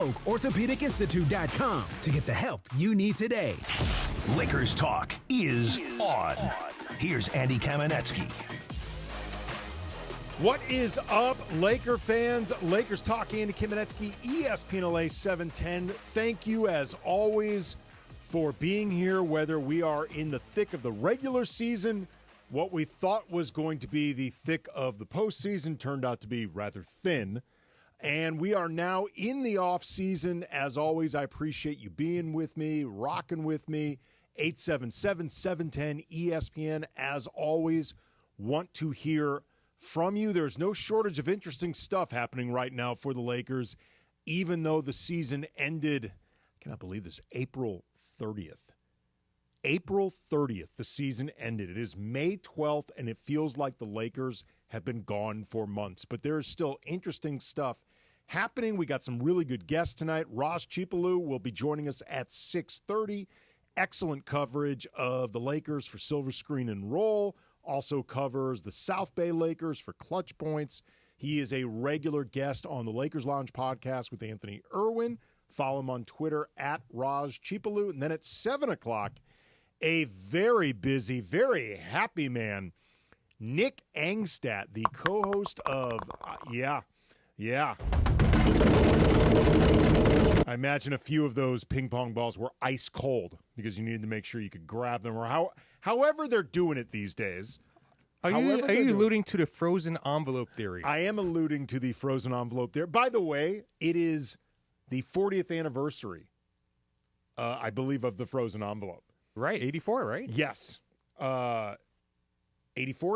OrthopedicInstitute.com to get the help you need today. Lakers talk is on. Here's Andy Kamenetsky. What is up, Laker fans? Lakers talk, Andy Kamenetsky, ESPN LA 710. Thank you, as always, for being here, whether we are in the thick of the regular season. What we thought was going to be the thick of the postseason turned out to be rather thin. And we are now in the off season. As always, I appreciate you being with me, rocking with me. 877-710-ESPN. As always, want to hear from you. There's no shortage of interesting stuff happening right now for the Lakers, even though the season ended, I cannot believe this, April 30th. April 30th, the season ended. It is May 12th, and it feels like the Lakers have been gone for months. But there is still interesting stuff happening. We got some really good guests tonight. Raj Chipaloo will be joining us at 6:30. Excellent coverage of the Lakers for Silver Screen and Roll. Also covers the South Bay Lakers for Clutch Points. He is a regular guest on the Lakers Lounge podcast with Anthony Irwin. Follow him on Twitter at Raj Chipaloo. And then at 7 o'clock, a very busy, very happy man, Nick Angstadt, the co-host of, I imagine a few of those ping pong balls were ice cold because you needed to make sure you could grab them, or however they're doing it these days. Are you alluding to the frozen envelope theory? I am alluding to the frozen envelope theory. By the way, it is the 40th anniversary, I believe, of the frozen envelope. Right, 84, right? Yes. 84,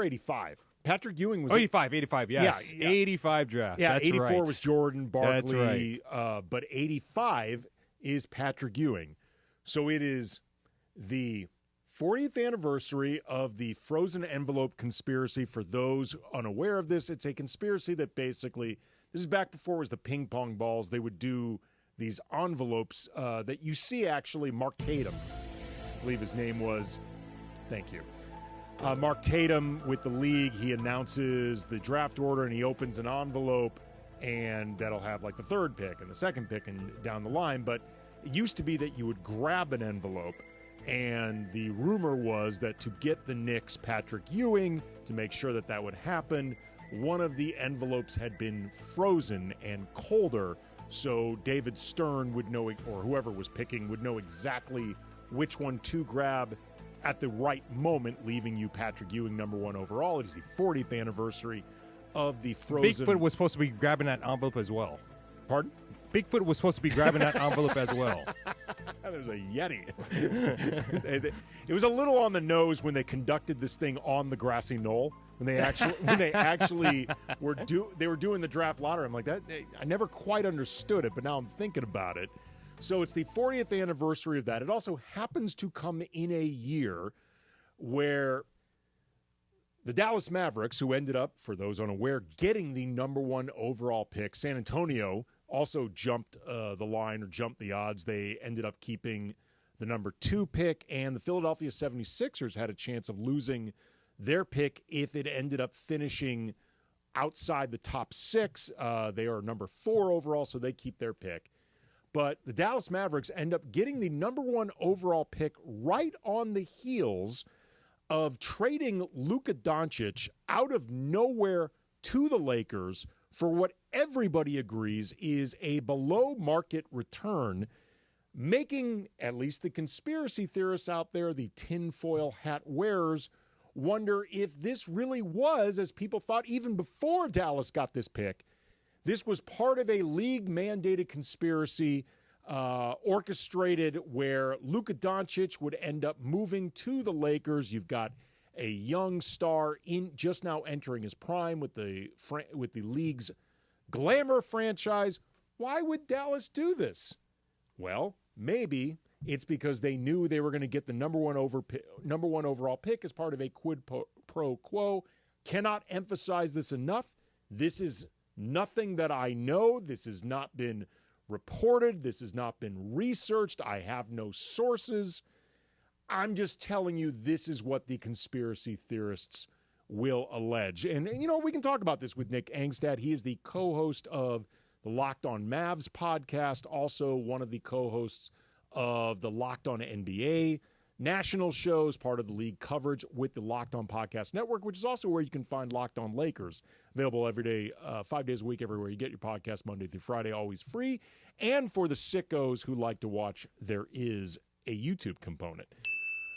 85. Patrick Ewing was... 85, yes. Yeah. 85 draft. Yeah, that's 84 right. was Jordan, Barkley. That's right. But 85 is Patrick Ewing. So it is the 40th anniversary of the frozen envelope conspiracy. For those unaware of this, it's a conspiracy that basically... This is back before it was the ping pong balls. They would do these envelopes that you see, actually, Mark Tatum. I believe his name was, thank you. Mark Tatum with the league, he announces the draft order and he opens an envelope, and that'll have like the third pick and the second pick and down the line. But it used to be that you would grab an envelope, and the rumor was that to get the Knicks Patrick Ewing, to make sure that that would happen, one of the envelopes had been frozen and colder, so David Stern would know, or whoever was picking would know exactly which one to grab at the right moment, leaving you Patrick Ewing number 1 overall. It is the 40th anniversary of the frozen... Bigfoot was supposed to be grabbing that envelope as well. Pardon? Bigfoot was supposed to be grabbing that envelope as well. There's a Yeti. It was a little on the nose when they conducted this thing on the grassy knoll. When they actually were doing the draft lottery. I'm like, I never quite understood it, but now I'm thinking about it. So it's the 40th anniversary of that. It also happens to come in a year where the Dallas Mavericks, who ended up, for those unaware, getting the number 1 overall pick, San Antonio also jumped the line, or jumped the odds. They ended up keeping the number 2 pick, and the Philadelphia 76ers had a chance of losing their pick if it ended up finishing outside the top 6. They are number 4 overall, so they keep their pick. But the Dallas Mavericks end up getting the number 1 overall pick right on the heels of trading Luka Doncic out of nowhere to the Lakers for what everybody agrees is a below-market return, making at least the conspiracy theorists out there, the tinfoil hat wearers, wonder if this really was, as people thought even before Dallas got this pick, this was part of a league-mandated conspiracy orchestrated where Luka Doncic would end up moving to the Lakers. You've got a young star just now entering his prime with the league's glamour franchise. Why would Dallas do this? Well, maybe it's because they knew they were going to get the number one overall pick as part of a quid pro quo. Cannot emphasize this enough. This is nothing that I know. This has not been reported. This has not been researched. I have no sources. I'm just telling you this is what the conspiracy theorists will allege. And you know, we can talk about this with Nick Angstadt. He is the co-host of the Locked On Mavs podcast, also one of the co-hosts of the Locked On NBA national shows, part of the league coverage with the Locked On Podcast Network, which is also where you can find Locked On Lakers, available every day, 5 days a week, everywhere you get your podcast, Monday through Friday, always free. And for the sickos who like to watch, there is a YouTube component.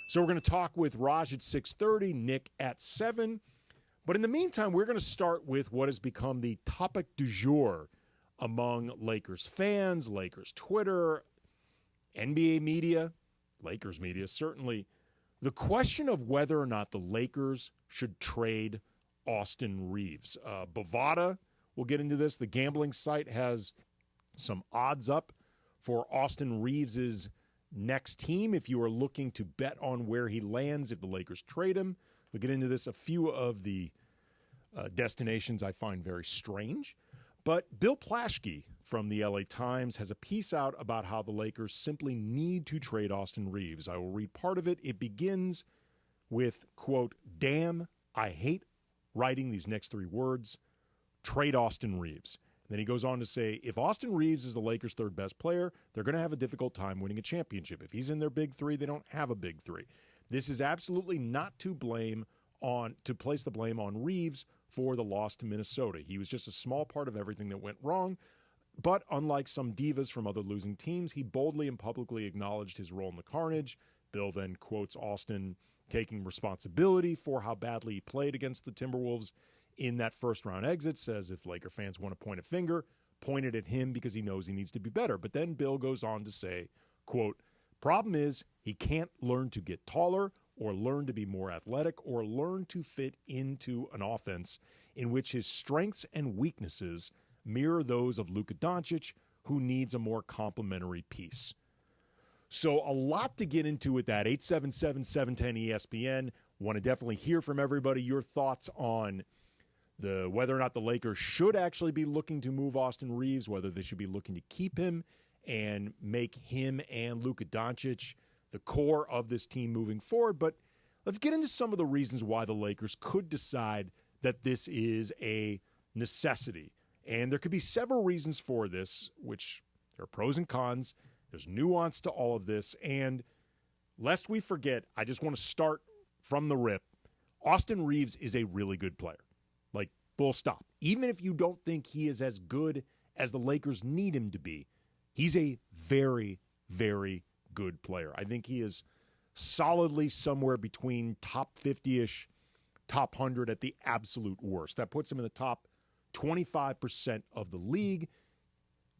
So we're going to talk with Raj at 6:30, Nick at 7. But in the meantime, we're going to start with what has become the topic du jour among Lakers fans, Lakers Twitter, NBA media, Lakers media, certainly, the question of whether or not the Lakers should trade Austin Reaves. Bovada will get into this. The gambling site has some odds up for Austin Reeves' next team if you are looking to bet on where he lands if the Lakers trade him. We'll get into this. A few of the destinations I find very strange. But Bill Plaschke from the LA Times has a piece out about how the Lakers simply need to trade Austin Reeves. I will read part of it. It begins with, quote, "Damn, I hate writing these next 3 words, trade Austin Reeves." And then he goes on to say, if Austin Reeves is the Lakers' third best player, they're going to have a difficult time winning a championship. If he's in their big 3, they don't have a big 3. This is absolutely not to place the blame on Reeves for the loss to Minnesota. He was just a small part of everything that went wrong. But unlike some divas from other losing teams, he boldly and publicly acknowledged his role in the carnage. Bill then quotes Austin taking responsibility for how badly he played against the Timberwolves in that first-round exit, says if Laker fans want to point a finger, point it at him because he knows he needs to be better. But then Bill goes on to say, quote, "Problem is he can't learn to get taller or learn to be more athletic, or learn to fit into an offense in which his strengths and weaknesses mirror those of Luka Doncic, who needs a more complementary piece." So a lot to get into with that. 877-710-ESPN. Want to definitely hear from everybody your thoughts on whether or not the Lakers should actually be looking to move Austin Reeves, whether they should be looking to keep him and make him and Luka Doncic the core of this team moving forward. But let's get into some of the reasons why the Lakers could decide that this is a necessity. And there could be several reasons for this, which there are pros and cons. There's nuance to all of this. And lest we forget, I just want to start from the rip. Austin Reeves is a really good player. Like, full stop. Even if you don't think he is as good as the Lakers need him to be, he's a very, very good player. I think he is solidly somewhere between top 50-ish, top 100 at the absolute worst. That puts him in the top 25% of the league.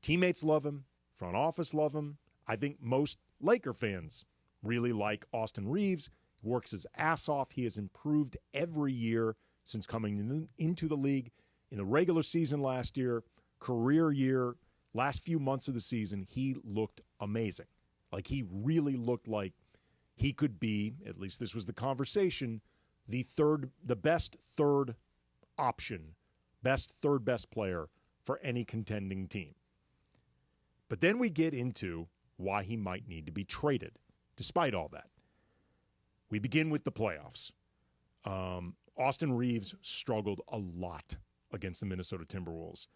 Teammates love him. Front office love him. I think most Laker fans really like Austin Reeves. He works his ass off. He has improved every year since coming into the league. In the regular season last year, career year, last few months of the season, he looked amazing. Like, he really looked like he could be, at least this was the conversation, the best third option, third best player for any contending team. But then we get into why he might need to be traded, despite all that. We begin with the playoffs. Austin Reeves struggled a lot against the Minnesota Timberwolves.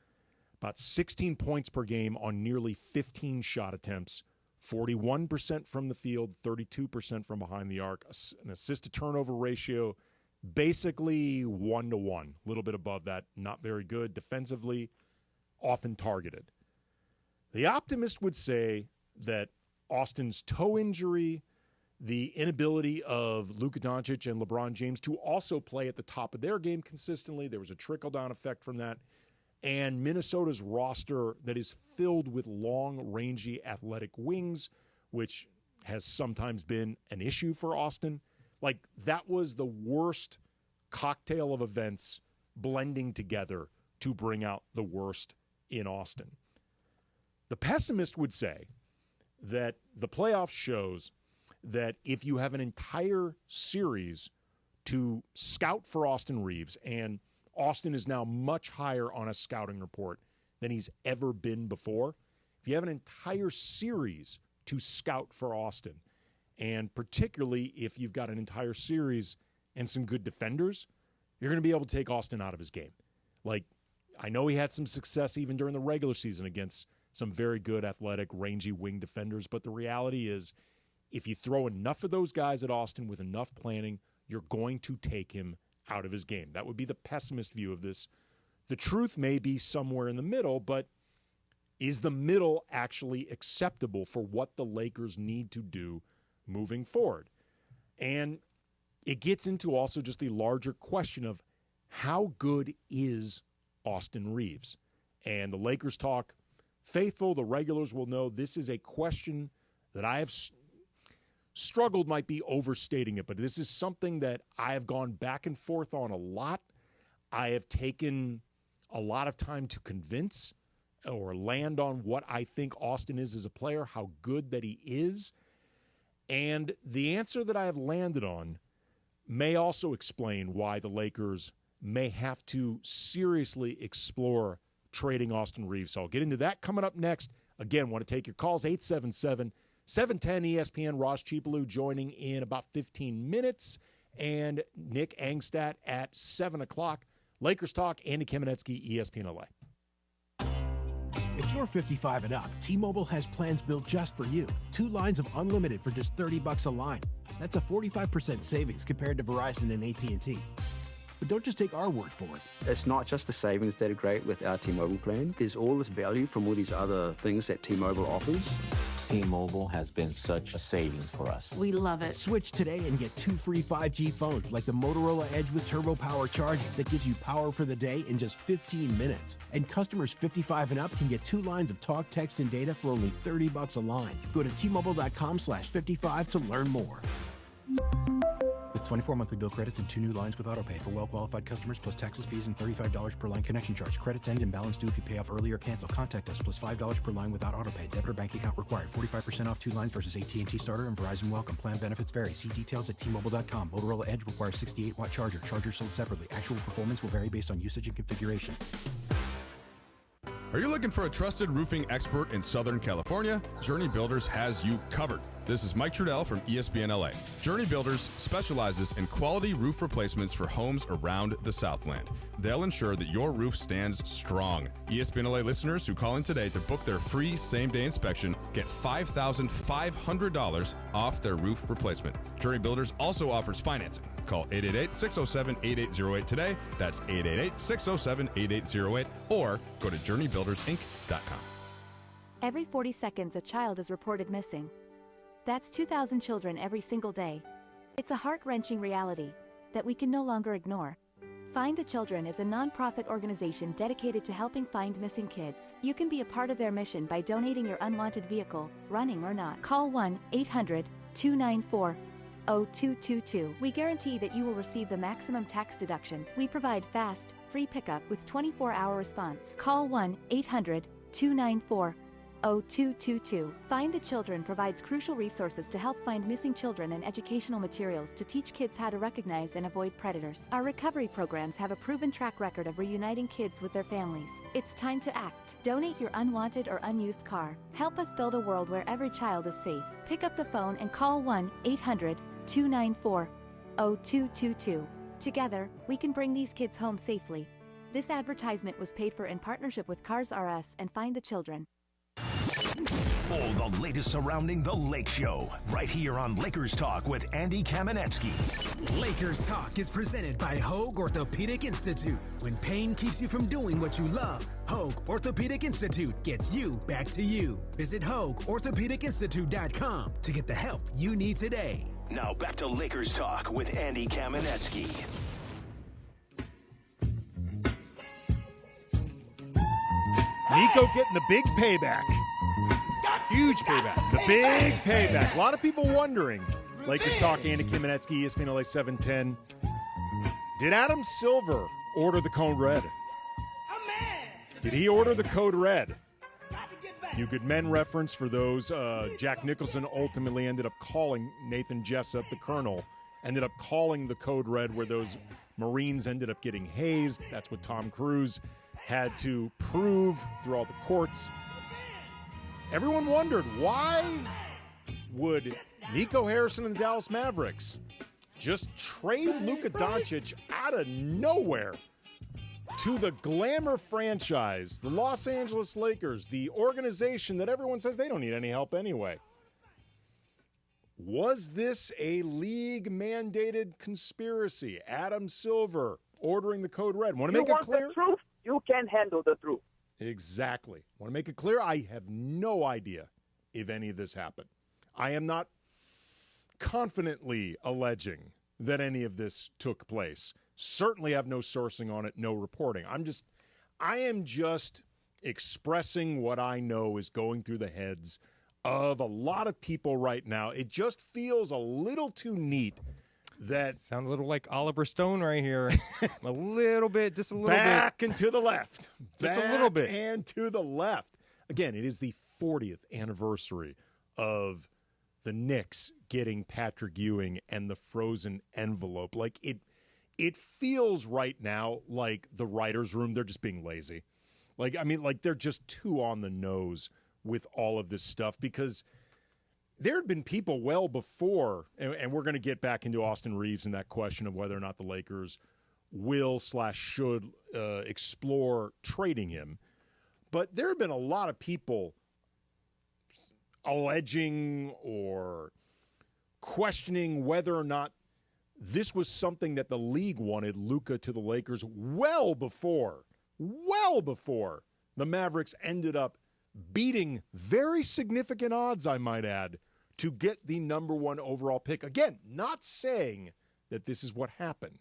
About 16 points per game on nearly 15 shot attempts, 41% from the field, 32% from behind the arc, an assist-to-turnover ratio basically 1-to-1, a little bit above that, not very good defensively, often targeted. The optimist would say that Austin's toe injury, the inability of Luka Doncic and LeBron James to also play at the top of their game consistently, there was a trickle-down effect from that, and Minnesota's roster that is filled with long, rangy, athletic wings, which has sometimes been an issue for Austin. Like, that was the worst cocktail of events blending together to bring out the worst in Austin. The pessimist would say that the playoffs shows that if you have an entire series to scout for Austin Reeves, and Austin is now much higher on a scouting report than he's ever been before. If you have an entire series to scout for Austin, and particularly if you've got an entire series and some good defenders, you're going to be able to take Austin out of his game. Like, I know he had some success even during the regular season against some very good, athletic, rangy wing defenders, but the reality is if you throw enough of those guys at Austin with enough planning, you're going to take him out of his game. That would be the pessimist view of this. The truth may be somewhere in the middle, but is the middle actually acceptable for what the Lakers need to do moving forward? And it gets into also just the larger question of how good is Austin Reaves? And the Lakers talk faithful, the regulars will know this is a question that I have struggled, might be overstating it, but this is something that I have gone back and forth on a lot. I have taken a lot of time to convince or land on what I think Austin is as a player, how good that he is. And the answer that I have landed on may also explain why the Lakers may have to seriously explore trading Austin Reaves. So I'll get into that coming up next. Again, want to take your calls, 877-710 ESPN. Raj Chipaloo joining in about 15 minutes. And Nick Angstadt at 7 o'clock. Lakers Talk, Andy Kamenetsky, ESPN LA. If you're 55 and up, T-Mobile has plans built just for you. 2 lines of unlimited for just $30 a line. That's a 45% savings compared to Verizon and AT&T. But don't just take our word for it. It's not just the savings that are great with our T-Mobile plan. There's all this value from all these other things that T-Mobile offers. T-Mobile has been such a savings for us. We love it. Switch today and get 2 free 5G phones like the Motorola Edge with Turbo Power charging that gives you power for the day in just 15 minutes. And customers 55 and up can get 2 lines of talk, text, and data for only $30 a line. Go to T-Mobile.com/55 to learn more. With 24 monthly bill credits and 2 new lines with autopay for well-qualified customers plus taxes, fees, and $35 per line connection charge. Credits end and balance due if you pay off early or cancel. Contact us plus $5 per line without autopay. Debit or bank account required. 45% off 2 lines versus AT&T Starter and Verizon Welcome. Plan benefits vary. See details at T-Mobile.com. Motorola Edge requires 68-watt charger. Charger sold separately. Actual performance will vary based on usage and configuration. Are you looking for a trusted roofing expert in Southern California? Journey Builders has you covered. This is Mike Trudell from ESPN LA. Journey Builders specializes in quality roof replacements for homes around the Southland. They'll ensure that your roof stands strong. ESPN LA listeners who call in today to book their free same-day inspection get $5,500 off their roof replacement. Journey Builders also offers financing. Call 888-607-8808 today. That's 888-607-8808 or go to journeybuildersinc.com. Every 40 seconds, a child is reported missing. That's 2,000 children every single day. It's a heart-wrenching reality that we can no longer ignore. Find the Children is a non-profit organization dedicated to helping find missing kids. You can be a part of their mission by donating your unwanted vehicle, running or not. Call 1-800-294-0222. We guarantee that you will receive the maximum tax deduction. We provide fast, free pickup with 24-hour response. Call 1-800-294-0222. Find the Children provides crucial resources to help find missing children and educational materials to teach kids how to recognize and avoid predators. Our recovery programs have a proven track record of reuniting kids with their families. It's time to act. Donate your unwanted or unused car. Help us build a world where every child is safe. Pick up the phone and call 1-800-294-0222. Together, we can bring these kids home safely. This advertisement was paid for in partnership with Cars R Us and Find the Children. All the latest surrounding the Lake Show, right here on Lakers Talk with Andy Kamenetsky. Lakers Talk is presented by Hoag Orthopedic Institute. When pain keeps you from doing what you love, Hoag Orthopedic Institute gets you back to you. Visit HoagOrthopedicInstitute.com to get the help you need today. Now back to Lakers Talk with Andy Kamenetsky. Nico getting the big payback. Huge payback. The big payback. A lot of people wondering. Lakers Talk, Andy Kamenetsky, ESPN LA 710. Did Adam Silver order the code red? Did he order the code red? You Good Men reference for those. Jack Nicholson ultimately ended up calling Nathan Jessup, the colonel, ended up calling the code red where those Marines ended up getting hazed. That's what Tom Cruise had to prove through all the courts. Everyone wondered, why would Nico Harrison and the Dallas Mavericks just trade Luka Doncic out of nowhere to the glamour franchise, the Los Angeles Lakers, the organization that everyone says they don't need any help anyway. Was this a league-mandated conspiracy? Adam Silver ordering the code red. Want to make it clear? The truth? You can handle the truth. Exactly. Want to make it clear? I have no idea if any of this happened. I am not confidently alleging that any of this took place. Certainly have no sourcing on it, no reporting. I am just expressing what I know is going through the heads of a lot of people right now. It just feels a little too neat that... Sound a little like Oliver Stone right here. A little bit, just a little back bit. and to the left. Just back a little bit. And to the left. Again, it is the 40th anniversary of the Knicks getting Patrick Ewing and the frozen envelope. Like, it feels right now like the writer's room, they're just being lazy. Like, I mean, like, they're just too on the nose with all of this stuff, because there had been people well before, and we're going to get back into Austin Reaves and that question of whether or not the Lakers will/should explore trading him. But there have been a lot of people alleging or questioning whether or not this was something that the league wanted Luka to the Lakers well before the Mavericks ended up beating very significant odds, I might add, to get the number 1 overall pick. Again, not saying that this is what happened.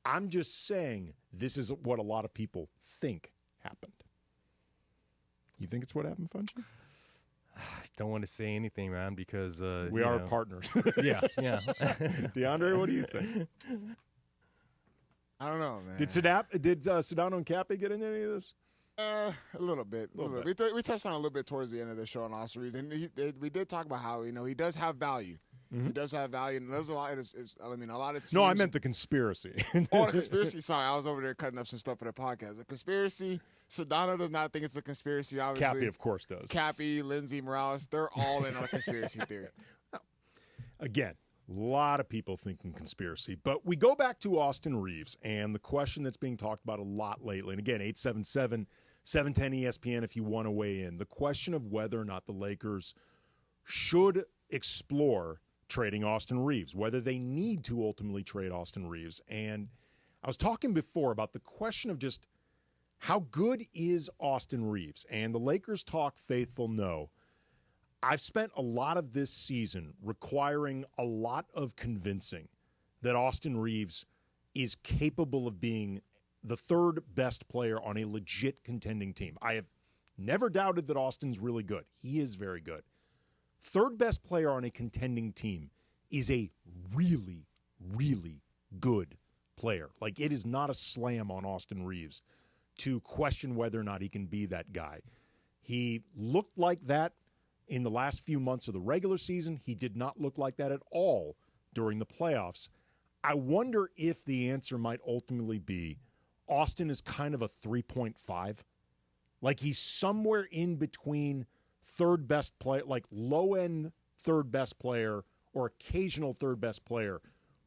I'm just saying this is what a lot of people think happened. You think it's what happened, Funch? I don't want to say anything, man, because we are partners. yeah. DeAndre, what do you think? I don't know, man. Did Sedano and Cappy get into any of this? A little bit. We touched on it a little bit towards the end of the show on Austin Reaves, and we did talk about how he does have value. Mm-hmm. He does have value, and there's a lot. A lot of teams. No, I meant the conspiracy. The conspiracy. Sorry, I was over there cutting up some stuff for the podcast. The conspiracy. Sedano does not think it's a conspiracy. Obviously, Cappy, of course, does. Cappy, Lindsey, Morales, they're all in on a conspiracy theory. Again, a lot of people thinking conspiracy, but we go back to Austin Reaves and the question that's being talked about a lot lately. And again, 877-710 ESPN if you want to weigh in. The question of whether or not the Lakers should explore trading Austin Reaves, whether they need to ultimately trade Austin Reaves. And I was talking before about the question of just how good is Austin Reaves? And the Lakers talk faithful no. I've spent a lot of this season requiring a lot of convincing that Austin Reaves is capable of being the third best player on a legit contending team. I have never doubted that Austin's really good. He is very good. Third best player on a contending team is a really, really good player. Like, it is not a slam on Austin Reaves to question whether or not he can be that guy. He looked like that in the last few months of the regular season. He did not look like that at all during the playoffs. I wonder if the answer might ultimately be Austin is kind of a 3.5. Like, he's somewhere in between third best player, like low-end third best player or occasional third best player,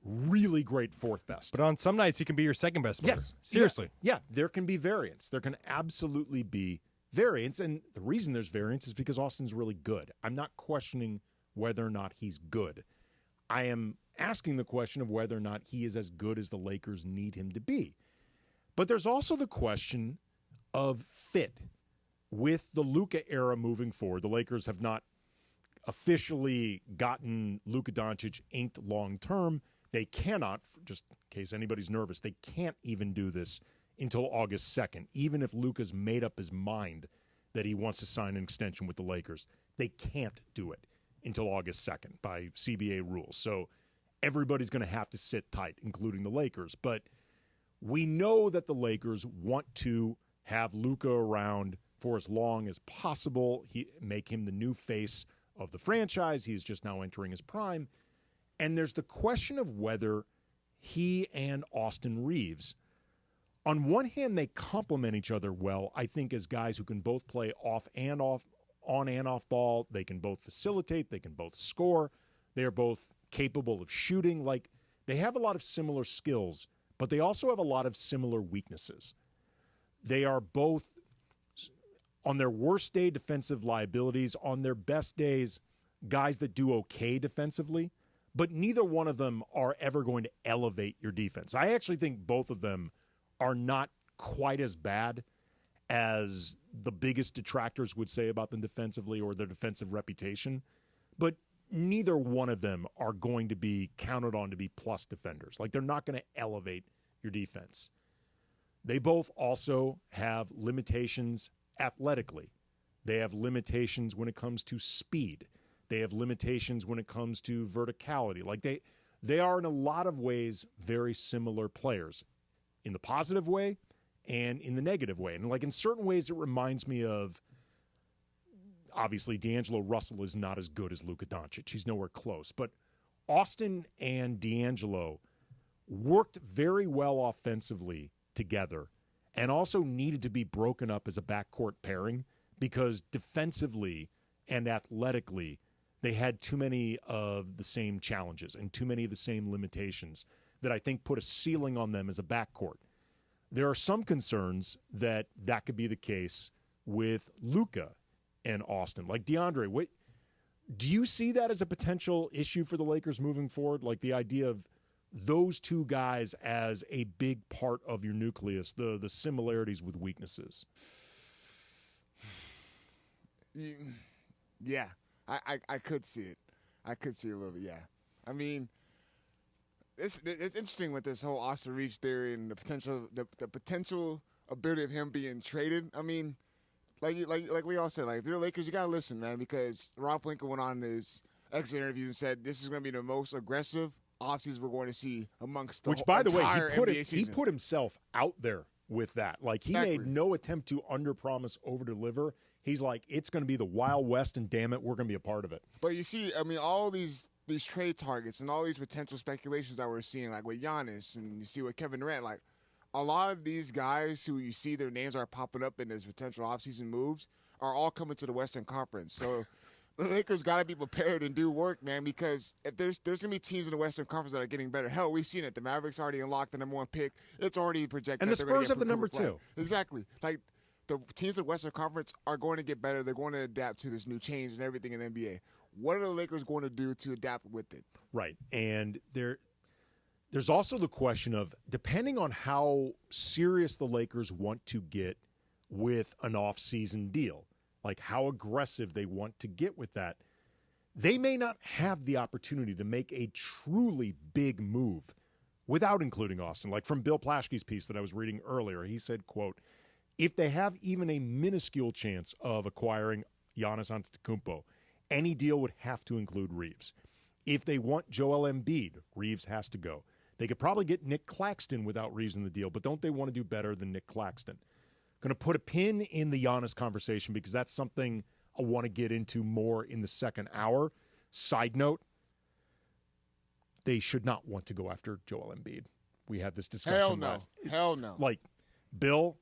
really great fourth best. But on some nights, he can be your second best player. Yes. Seriously. Yeah, there can be variance. There can absolutely be variance. And the reason there's variance is because Austin's really good. I'm not questioning whether or not he's good. I am asking the question of whether or not he is as good as the Lakers need him to be. But there's also the question of fit. With the Luka era moving forward, the Lakers have not officially gotten Luka Doncic inked long-term. They cannot, just in case anybody's nervous, they can't even do this until August 2nd. Even if Luka's made up his mind that he wants to sign an extension with the Lakers, they can't do it until August 2nd by CBA rules. So everybody's going to have to sit tight, including the Lakers. But we know that the Lakers want to have Luka around for as long as possible. Make him the new face of the franchise. He's just now entering his prime. And there's the question of whether he and Austin Reaves, on one hand, they complement each other well, I think, as guys who can both play on and off ball. They can both facilitate. They can both score. They are both capable of shooting. Like, they have a lot of similar skills, but they also have a lot of similar weaknesses. They are both, on their worst day, defensive liabilities. On their best days, guys that do okay defensively. But neither one of them are ever going to elevate your defense. I actually think both of them are not quite as bad as the biggest detractors would say about them defensively or their defensive reputation. But neither one of them are going to be counted on to be plus defenders. Like, they're not going to elevate your defense. They both also have limitations athletically. They have limitations when it comes to speed. They have limitations when it comes to verticality. Like, they are in a lot of ways very similar players, in the positive way and in the negative way. And like, in certain ways, it reminds me of, obviously, D'Angelo Russell is not as good as Luka Doncic. He's nowhere close. But Austin and D'Angelo worked very well offensively together and also needed to be broken up as a backcourt pairing because defensively and athletically, they had too many of the same challenges and too many of the same limitations that I think put a ceiling on them as a backcourt. There are some concerns that could be the case with Luka and Austin. Like, DeAndre, do you see that as a potential issue for the Lakers moving forward? Like, the idea of those two guys as a big part of your nucleus, the similarities with weaknesses? Yeah. I could see it. I could see it a little bit, yeah. I mean, it's interesting with this whole Austin Reaves theory and the potential ability of him being traded. I mean, like we all said, like, if you're the Lakers, you got to listen, man, because Rob Pelinka went on his exit interview and said this is going to be the most aggressive offseason we're going to see amongst the by the way, NBA season. He put himself out there with that. Like, he made no attempt to underpromise, overdeliver. He's like, it's going to be the Wild West, and damn it, we're going to be a part of it. But you see, I mean, all these trade targets and all these potential speculations that we're seeing, like with Giannis and you see with Kevin Durant, like a lot of these guys who you see their names are popping up in as potential offseason moves are all coming to the Western Conference. So the Lakers got to be prepared and do work, man, because if there's going to be teams in the Western Conference that are getting better. Hell, we've seen it. The Mavericks already unlocked the number 1 pick. It's already projected. And the Spurs have the number 2. Exactly. Like, the teams in the Western Conference are going to get better. They're going to adapt to this new change and everything in the NBA. What are the Lakers going to do to adapt with it? Right. And there's also the question of, depending on how serious the Lakers want to get with an off-season deal, like how aggressive they want to get with that, they may not have the opportunity to make a truly big move without including Austin. Like, from Bill Plaschke's piece that I was reading earlier, he said, quote, if they have even a minuscule chance of acquiring Giannis Antetokounmpo, any deal would have to include Reaves. If they want Joel Embiid, Reaves has to go. They could probably get Nick Claxton without Reaves in the deal, but don't they want to do better than Nick Claxton? Going to put a pin in the Giannis conversation because that's something I want to get into more in the second hour. Side note, they should not want to go after Joel Embiid. We had this discussion. Hell no. Hell no. Like, Bill,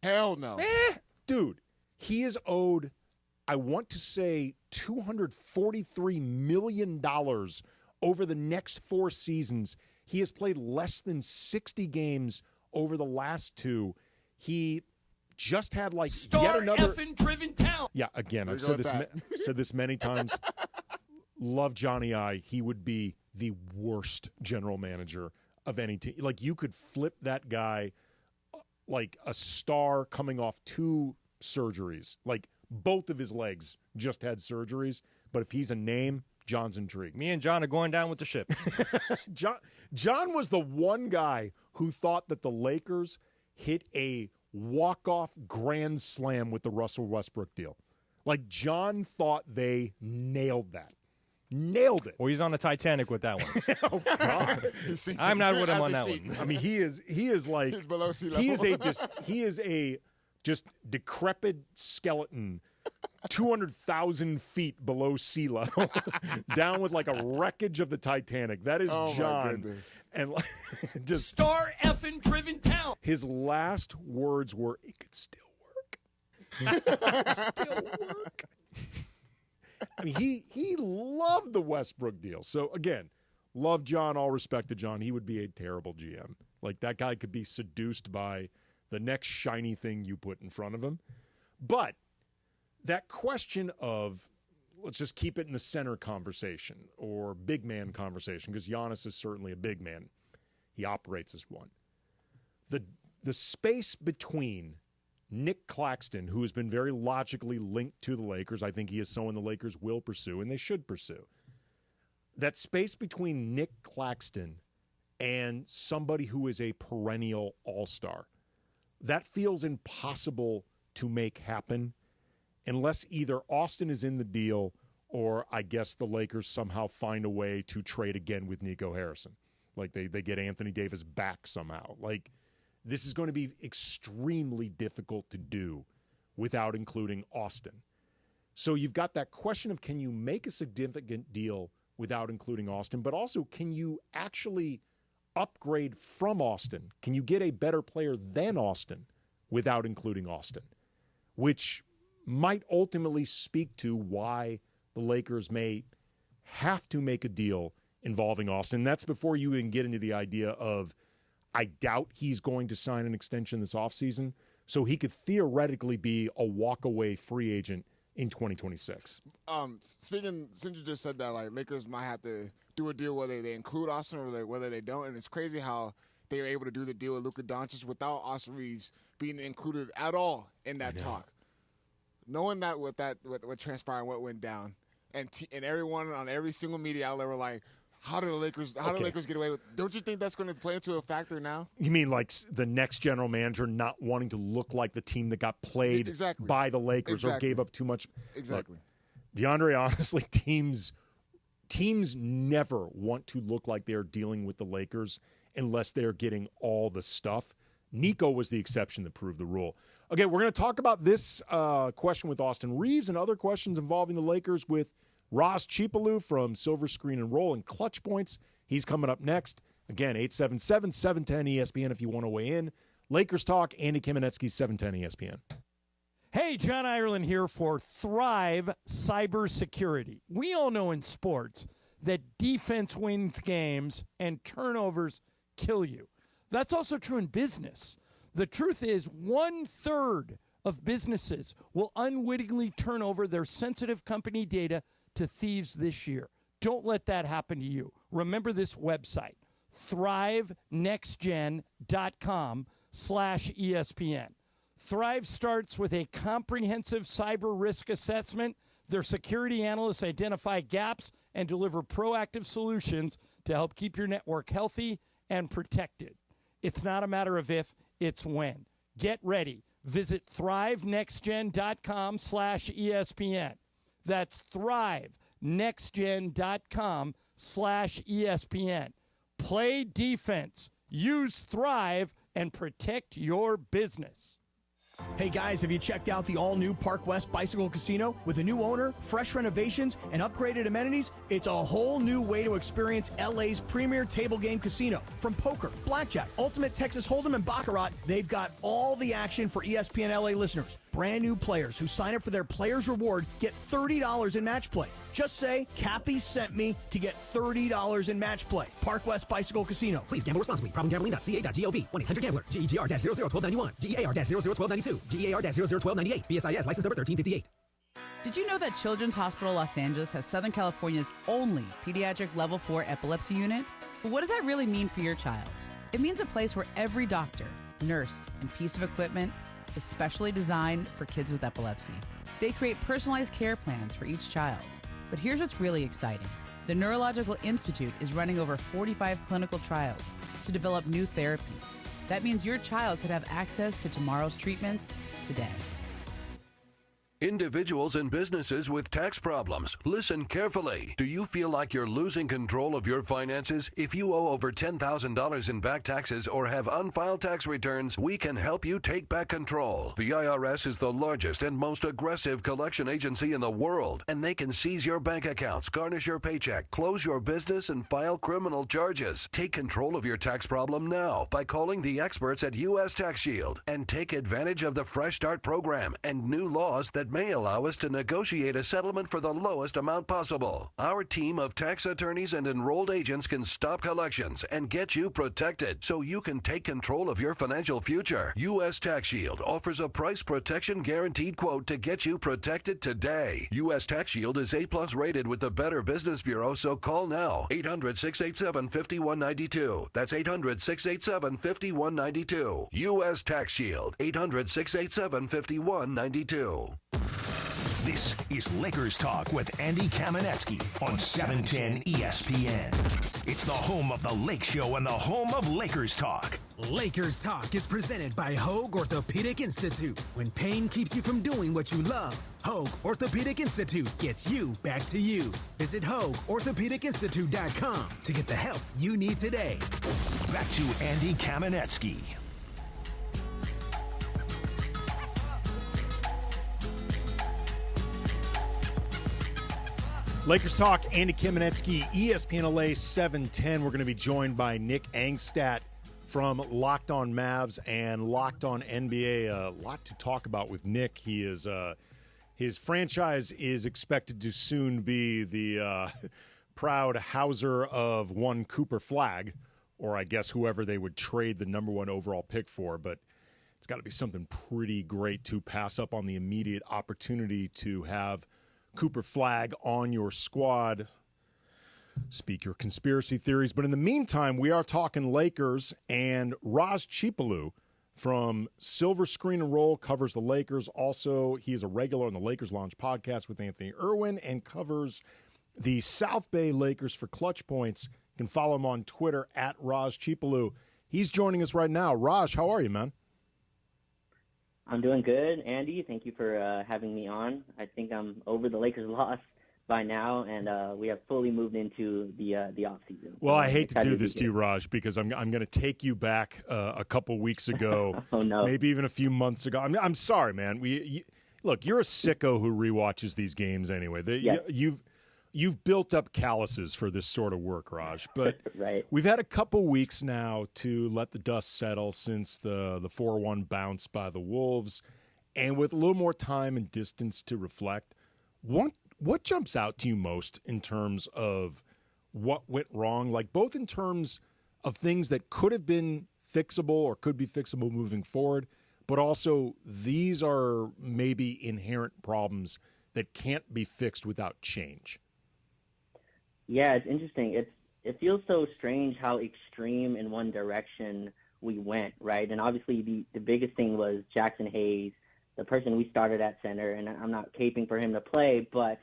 hell no. Dude, he is owed, I want to say, $243 million over the next 4 seasons. He has played less than 60 games over the last 2. He just had yet another effing driven town. Yeah, again, I've said this many times. Love Johnny I. He would be the worst general manager of any team. Like, you could flip that guy like a star coming off 2 surgeries. Like, both of his legs just had surgeries. But if he's a name, John's intrigued. Me and John are going down with the ship. John was the one guy who thought that the Lakers hit a walk-off grand slam with the Russell Westbrook deal. Like, John thought they nailed that. Nailed it. Well, he's on the Titanic with that one. Oh, God. I'm not with him on that one. I mean, he is like, he's below sea level. he is a just decrepit skeleton, 200,000 feet below sea level, down with like a wreckage of the Titanic. That is John. And just star effing driven town. His last words were, "It could still work." It could still work. I mean, he loved the Westbrook deal. So, again, love John, all respect to John. He would be a terrible GM. Like, that guy could be seduced by the next shiny thing you put in front of him. But that question of, let's just keep it in the center conversation or big man conversation, because Giannis is certainly a big man. He operates as one. The space between Nick Claxton, who has been very logically linked to the Lakers, I think he is someone the Lakers will pursue, and they should pursue. That space between Nick Claxton and somebody who is a perennial all-star, that feels impossible to make happen unless either Austin is in the deal or I guess the Lakers somehow find a way to trade again with Nico Harrison. Like they get Anthony Davis back somehow. Like, this is going to be extremely difficult to do without including Austin. So you've got that question of, can you make a significant deal without including Austin, but also, can you actually upgrade from Austin? Can you get a better player than Austin without including Austin? Which might ultimately speak to why the Lakers may have to make a deal involving Austin. That's before you even get into the idea of, I doubt he's going to sign an extension this offseason, so he could theoretically be a walk-away free agent in 2026. Speaking, since you just said that, like, Lakers might have to do a deal whether they include Austin or whether they don't, and it's crazy how they were able to do the deal with Luka Doncic without Austin Reaves being included at all in that talk. Knowing that what transpired and what went down, and everyone on every single media outlet were like, how do the Lakers get away with it? Don't you think that's going to play into a factor now? You mean like the next general manager not wanting to look like the team that got played by the Lakers or gave up too much? Exactly. Look, DeAndre, honestly, teams never want to look like they're dealing with the Lakers unless they're getting all the stuff. Nico was the exception that proved the rule. Okay, we're going to talk about this question with Austin Reaves and other questions involving the Lakers with Raj Chipaloo from Silver Screen and Roll and Clutch Points. He's coming up next. Again, 877-710-ESPN if you want to weigh in. Lakers Talk, Andy Kamenetsky, 710 ESPN. Hey, John Ireland here for Thrive Cybersecurity. We all know in sports that defense wins games and turnovers kill you. That's also true in business. The truth is, 1/3 of businesses will unwittingly turn over their sensitive company data to thieves this year. Don't let that happen to you. Remember this website, thrivenextgen.com/ESPN. Thrive starts with a comprehensive cyber risk assessment. Their security analysts identify gaps and deliver proactive solutions to help keep your network healthy and protected. It's not a matter of if, it's when. Get ready. Visit thrivenextgen.com/ESPN. That's thrivenextgen.com/ESPN. Play defense, use Thrive, and protect your business. Hey guys, have you checked out the all-new Park West Bicycle Casino? With a new owner, fresh renovations, and upgraded amenities, it's a whole new way to experience LA's premier table game casino. From poker, blackjack, ultimate Texas Hold'em, and Baccarat, they've got all the action for ESPN LA listeners. Brand new players who sign up for their Players Reward get $30 in match play. Just say, Cappy sent me to get $30 in match play. Park West Bicycle Casino. Please gamble responsibly. Problemgambling.ca.gov. 1-800-GAMBLER. GEGR-001291. GEAR-001292. GEAR-001298. BSIS license number 1358. Did you know that Children's Hospital Los Angeles has Southern California's only pediatric level 4 epilepsy unit? But what does that really mean for your child? It means a place where every doctor, nurse, and piece of equipment is specially designed for kids with epilepsy. They create personalized care plans for each child. But here's what's really exciting. The Neurological Institute is running over 45 clinical trials to develop new therapies. That means your child could have access to tomorrow's treatments today. Individuals and businesses with tax problems, listen carefully. Do you feel like you're losing control of your finances? If you owe over $10,000 in back taxes or have unfiled tax returns, we can help you take back control. The IRS is the largest and most aggressive collection agency in the world, and they can seize your bank accounts, garnish your paycheck, close your business, and file criminal charges. Take control of your tax problem now by calling the experts at U.S. Tax Shield and take advantage of the Fresh Start program and new laws that that may allow us to negotiate a settlement for the lowest amount possible. Our team of tax attorneys and enrolled agents can stop collections and get you protected so you can take control of your financial future. U.S. Tax Shield offers a price protection guaranteed quote to get you protected today. U.S. Tax Shield is A+ rated with the Better Business Bureau, so call now. 800-687-5192. That's 800-687-5192. U.S. Tax Shield. 800-687-5192. This is Lakers Talk with Andy Kamenetsky on 710 ESPN. It's the home of the Lake Show and the home of Lakers Talk. Lakers Talk is presented by Hoag Orthopedic Institute. When pain keeps you from doing what you love, Hoag Orthopedic Institute gets you back to you. Visit HoagOrthopedicInstitute.com to get the help you need today. Back to Andy Kamenetsky. Lakers Talk, Andy Kamenetsky, ESPN LA 710. We're going to be joined by Nick Angstadt from Locked On Mavs and Locked On NBA. A lot to talk about with Nick. He is his franchise is expected to soon be the proud houser of one Cooper Flagg, or I guess whoever they would trade the number 1 overall pick for. But it's got to be something pretty great to pass up on the immediate opportunity to have Cooper Flagg on your squad. Speak your conspiracy theories. But in the meantime, we are talking Lakers, and Raj Chipaloo from Silver Screen and Roll covers the Lakers. Also, he is a regular on the Lakers Lounge podcast with Anthony Irwin and covers the South Bay Lakers for Clutch Points. You can follow him on Twitter at Raj Chipaloo. He's joining us right now. Raj, how are you, man? I'm doing good, Andy. Thank you for having me on. I think I'm over the Lakers' loss by now, and we have fully moved into the off season. Well, I hate to do this to you, Raj, because I'm going to take you back a couple weeks ago, oh, no. Maybe even a few months ago. I'm sorry, man. Look, you're a sicko who rewatches these games anyway. Yes. You've built up calluses for this sort of work, Raj. But right. We've had a couple weeks now to let the dust settle since the 4-1 bounce by the Wolves. And with a little more time and distance to reflect, what jumps out to you most in terms of what went wrong? Like both in terms of things that could have been fixable or could be fixable moving forward, but also these are maybe inherent problems that can't be fixed without change. Yeah, it's interesting. It feels so strange how extreme in one direction we went, right? And obviously the biggest thing was Jackson Hayes, the person we started at center, and I'm not caping for him to play, but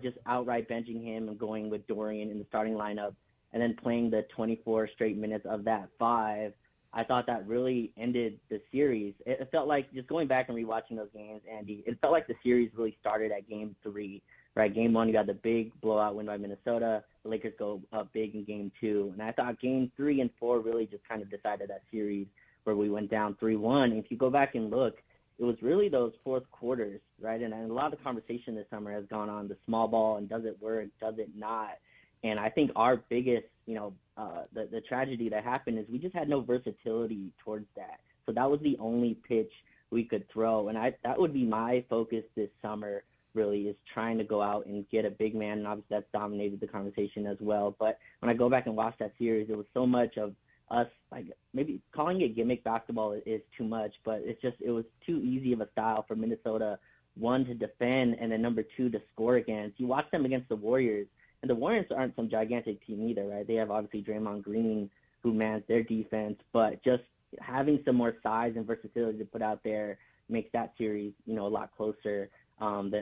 just outright benching him and going with Dorian in the starting lineup and then playing the 24 straight minutes of that 5, I thought that really ended the series. It felt like, just going back and rewatching those games, Andy, it felt like the series really started at Game 3. Right, Game 1, you got the big blowout win by Minnesota. The Lakers go up big in Game 2. And I thought Game 3 and 4 really just kind of decided that series where we went down 3-1. If you go back and look, it was really those fourth quarters, right? And a lot of the conversation this summer has gone on the small ball and does it work, does it not? And I think our biggest, the tragedy that happened is we just had no versatility towards that. So that was the only pitch we could throw. And that would be my focus this summer, really, is trying to go out and get a big man, and obviously that's dominated the conversation as well. But when I go back and watch that series, it was so much of us, like, maybe calling it gimmick basketball is too much, but it was too easy of a style for Minnesota, 1, to defend, and then number 2, to score against. You watch them against the Warriors, and the Warriors aren't some gigantic team either, right? They have obviously Draymond Green, who mans their defense, but just having some more size and versatility to put out there makes that series, a lot closer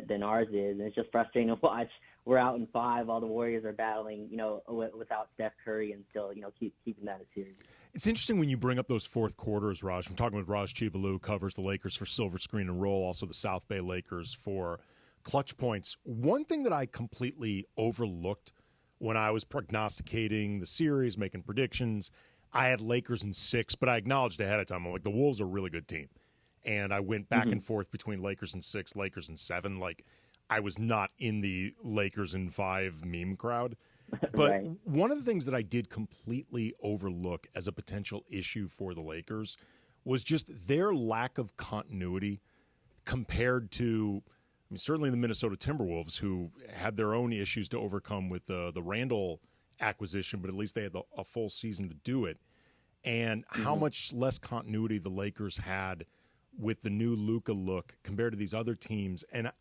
than ours is. And it's just frustrating to watch. We're out in 5, all the Warriors are battling, without Steph Curry, and still, keeping that a series. It's interesting when you bring up those fourth quarters, Raj. I'm talking with Raj Chipaloo, covers the Lakers for Silver Screen and Roll, also the South Bay Lakers for Clutch Points. One thing that I completely overlooked when I was prognosticating the series, making predictions, I had Lakers in 6, but I acknowledged ahead of time, I'm like, the Wolves are a really good team. And I went back and forth between Lakers in 6, Lakers in 7. Like, I was not in the Lakers in 5 meme crowd. But right. One of the things that I did completely overlook as a potential issue for the Lakers was just their lack of continuity compared to mean, certainly the Minnesota Timberwolves, who had their own issues to overcome with the Randall acquisition, but at least they had a full season to do it. And how much less continuity the Lakers had with the new Luka look compared to these other teams. And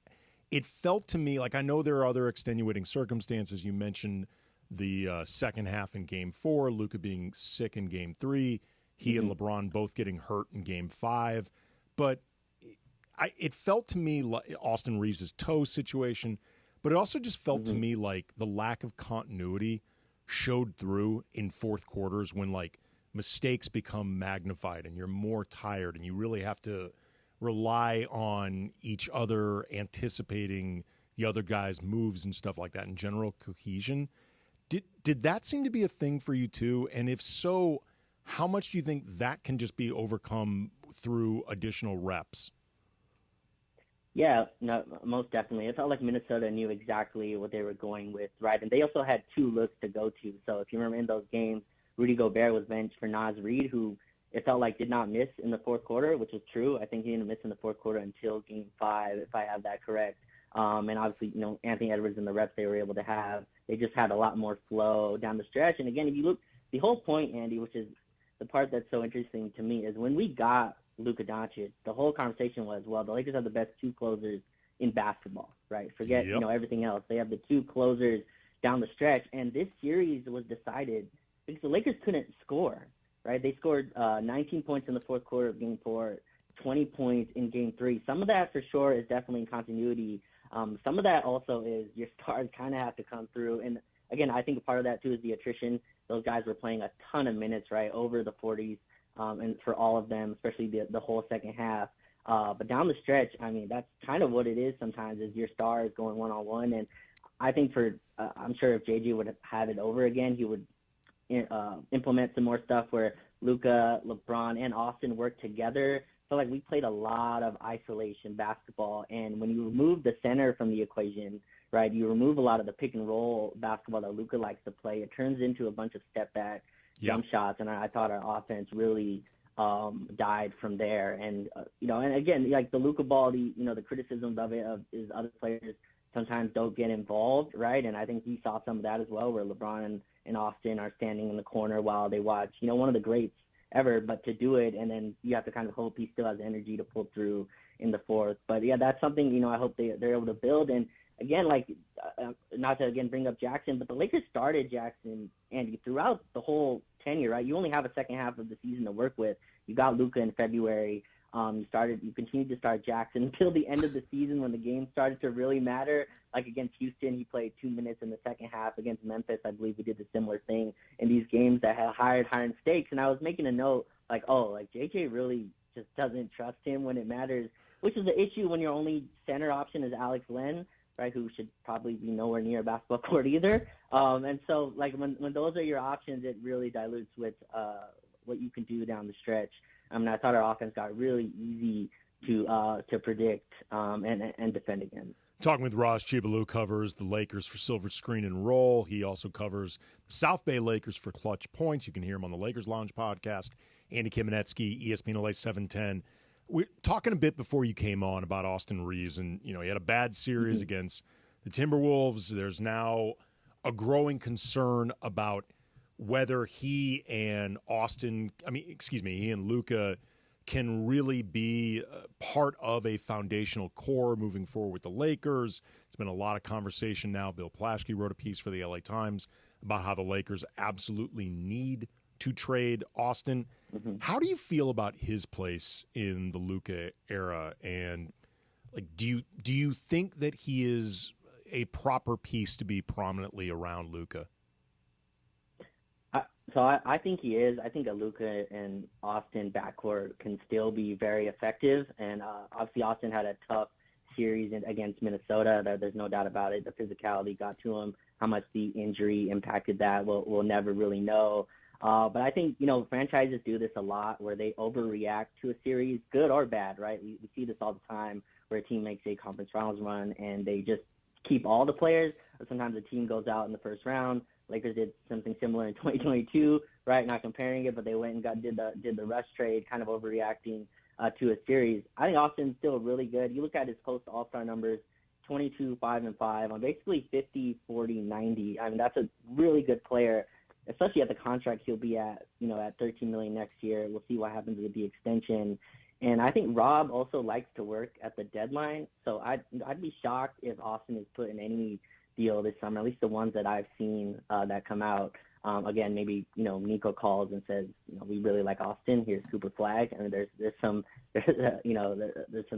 it felt to me like, I know there are other extenuating circumstances. You mentioned the second half in Game 4, Luka being sick in Game 3, he and LeBron both getting hurt in Game 5. But it felt to me like Austin Reeves' toe situation, but it also just felt to me like the lack of continuity showed through in fourth quarters when, like, mistakes become magnified and you're more tired and you really have to rely on each other anticipating the other guy's moves and stuff like that, and general cohesion. Did that seem to be a thing for you too? And if so, how much do you think that can just be overcome through additional reps? Yeah, no, most definitely. It felt like Minnesota knew exactly what they were going with, right? And they also had two looks to go to. So if you remember in those games, Rudy Gobert was benched for Naz Reid, who it felt like did not miss in the fourth quarter, which was true. I think he didn't miss in the fourth quarter until Game 5, if I have that correct. And obviously, you know, Anthony Edwards and the reps they were able to have, they just had a lot more flow down the stretch. And again, if you look, the whole point, Andy, which is the part that's so interesting to me, is when we got Luka Doncic, the whole conversation was, well, the Lakers have the best two closers in basketball, right? Forget, you know, everything else. They have the two closers down the stretch. And this series was decided because the Lakers couldn't score, right? They scored 19 points in the fourth quarter of Game 4, 20 points in Game 3. Some of that, for sure, is definitely in continuity. Some of that also is your stars kind of have to come through. And, again, I think a part of that, too, is the attrition. Those guys were playing a ton of minutes, right, over the 40s, and for all of them, especially the whole second half. But down the stretch, I mean, that's kind of what it is sometimes, is your stars going one-on-one. And I think I'm sure if JJ would have it over again, he would implement some more stuff where Luka, LeBron, and Austin work together. So, like, we played a lot of isolation basketball, and when you remove the center from the equation, right, you remove a lot of the pick-and-roll basketball that Luka likes to play, it turns into a bunch of step-back jump shots, and I thought our offense really died from there. And, you know, and again, like the Luka ball, the criticisms of it is other players sometimes don't get involved, right? And I think he saw some of that as well, where LeBron and Austin are standing in the corner while they watch, you know, one of the greats ever, but to do it, and then you have to kind of hope he still has energy to pull through in the fourth. But yeah, that's something, you know, I hope they're able to build. And again, like, not to again bring up Jackson, but the Lakers started Jackson, Andy, throughout the whole tenure, right? You only have a second half of the season to work with. You got Luka in February. You continued to start Jackson until the end of the season when the game started to really matter. Like against Houston, he played 2 minutes in the second half. Against Memphis, I believe we did the similar thing in these games that had higher stakes. And I was making a note, like, JJ really just doesn't trust him when it matters, which is the issue when your only center option is Alex Len, right, who should probably be nowhere near a basketball court either. And so, like, when those are your options, it really dilutes with what you can do down the stretch. I mean, I thought our offense got really easy to predict and defend against. Talking with Raj Chipaloo, covers the Lakers for Silver Screen and Roll. He also covers the South Bay Lakers for Clutch Points. You can hear him on the Lakers Lounge podcast. Andy Kamenetsky, ESPN LA 710. We're talking a bit before you came on about Austin Reaves, and you know he had a bad series against the Timberwolves. There's now a growing concern about whether he and Luka can really be part of a foundational core moving forward with the Lakers. It's been a lot of conversation now. Bill Plaschke wrote a piece for the LA Times about how the Lakers absolutely need to trade Austin. How do you feel about his place in the Luka era? And like, do you think that he is a proper piece to be prominently around Luka? So I think he is. I think a Luka and Austin backcourt can still be very effective. And obviously Austin had a tough series against Minnesota. There's no doubt about it. The physicality got to him. How much the injury impacted that, we'll never really know. But I think, you know, franchises do this a lot where they overreact to a series, good or bad, right? We see this all the time where a team makes a conference finals run and they just keep all the players, or sometimes a team goes out in the first round. Lakers did something similar in 2022, right? Not comparing it, but they went and did the rush trade, kind of overreacting to a series. I think Austin's still really good. You look at his post All-Star numbers 22, 5 and 5 on basically 50, 40, 90. I mean, that's a really good player, especially at the contract he'll be at, at $13 million next year. We'll see what happens with the extension. And I think Rob also likes to work at the deadline. So I'd be shocked if Austin is put in any deal this summer, at least the ones that I've seen that come out. Again, maybe, Nico calls and says, we really like Austin. Here's Cooper Flag. I mean, there's some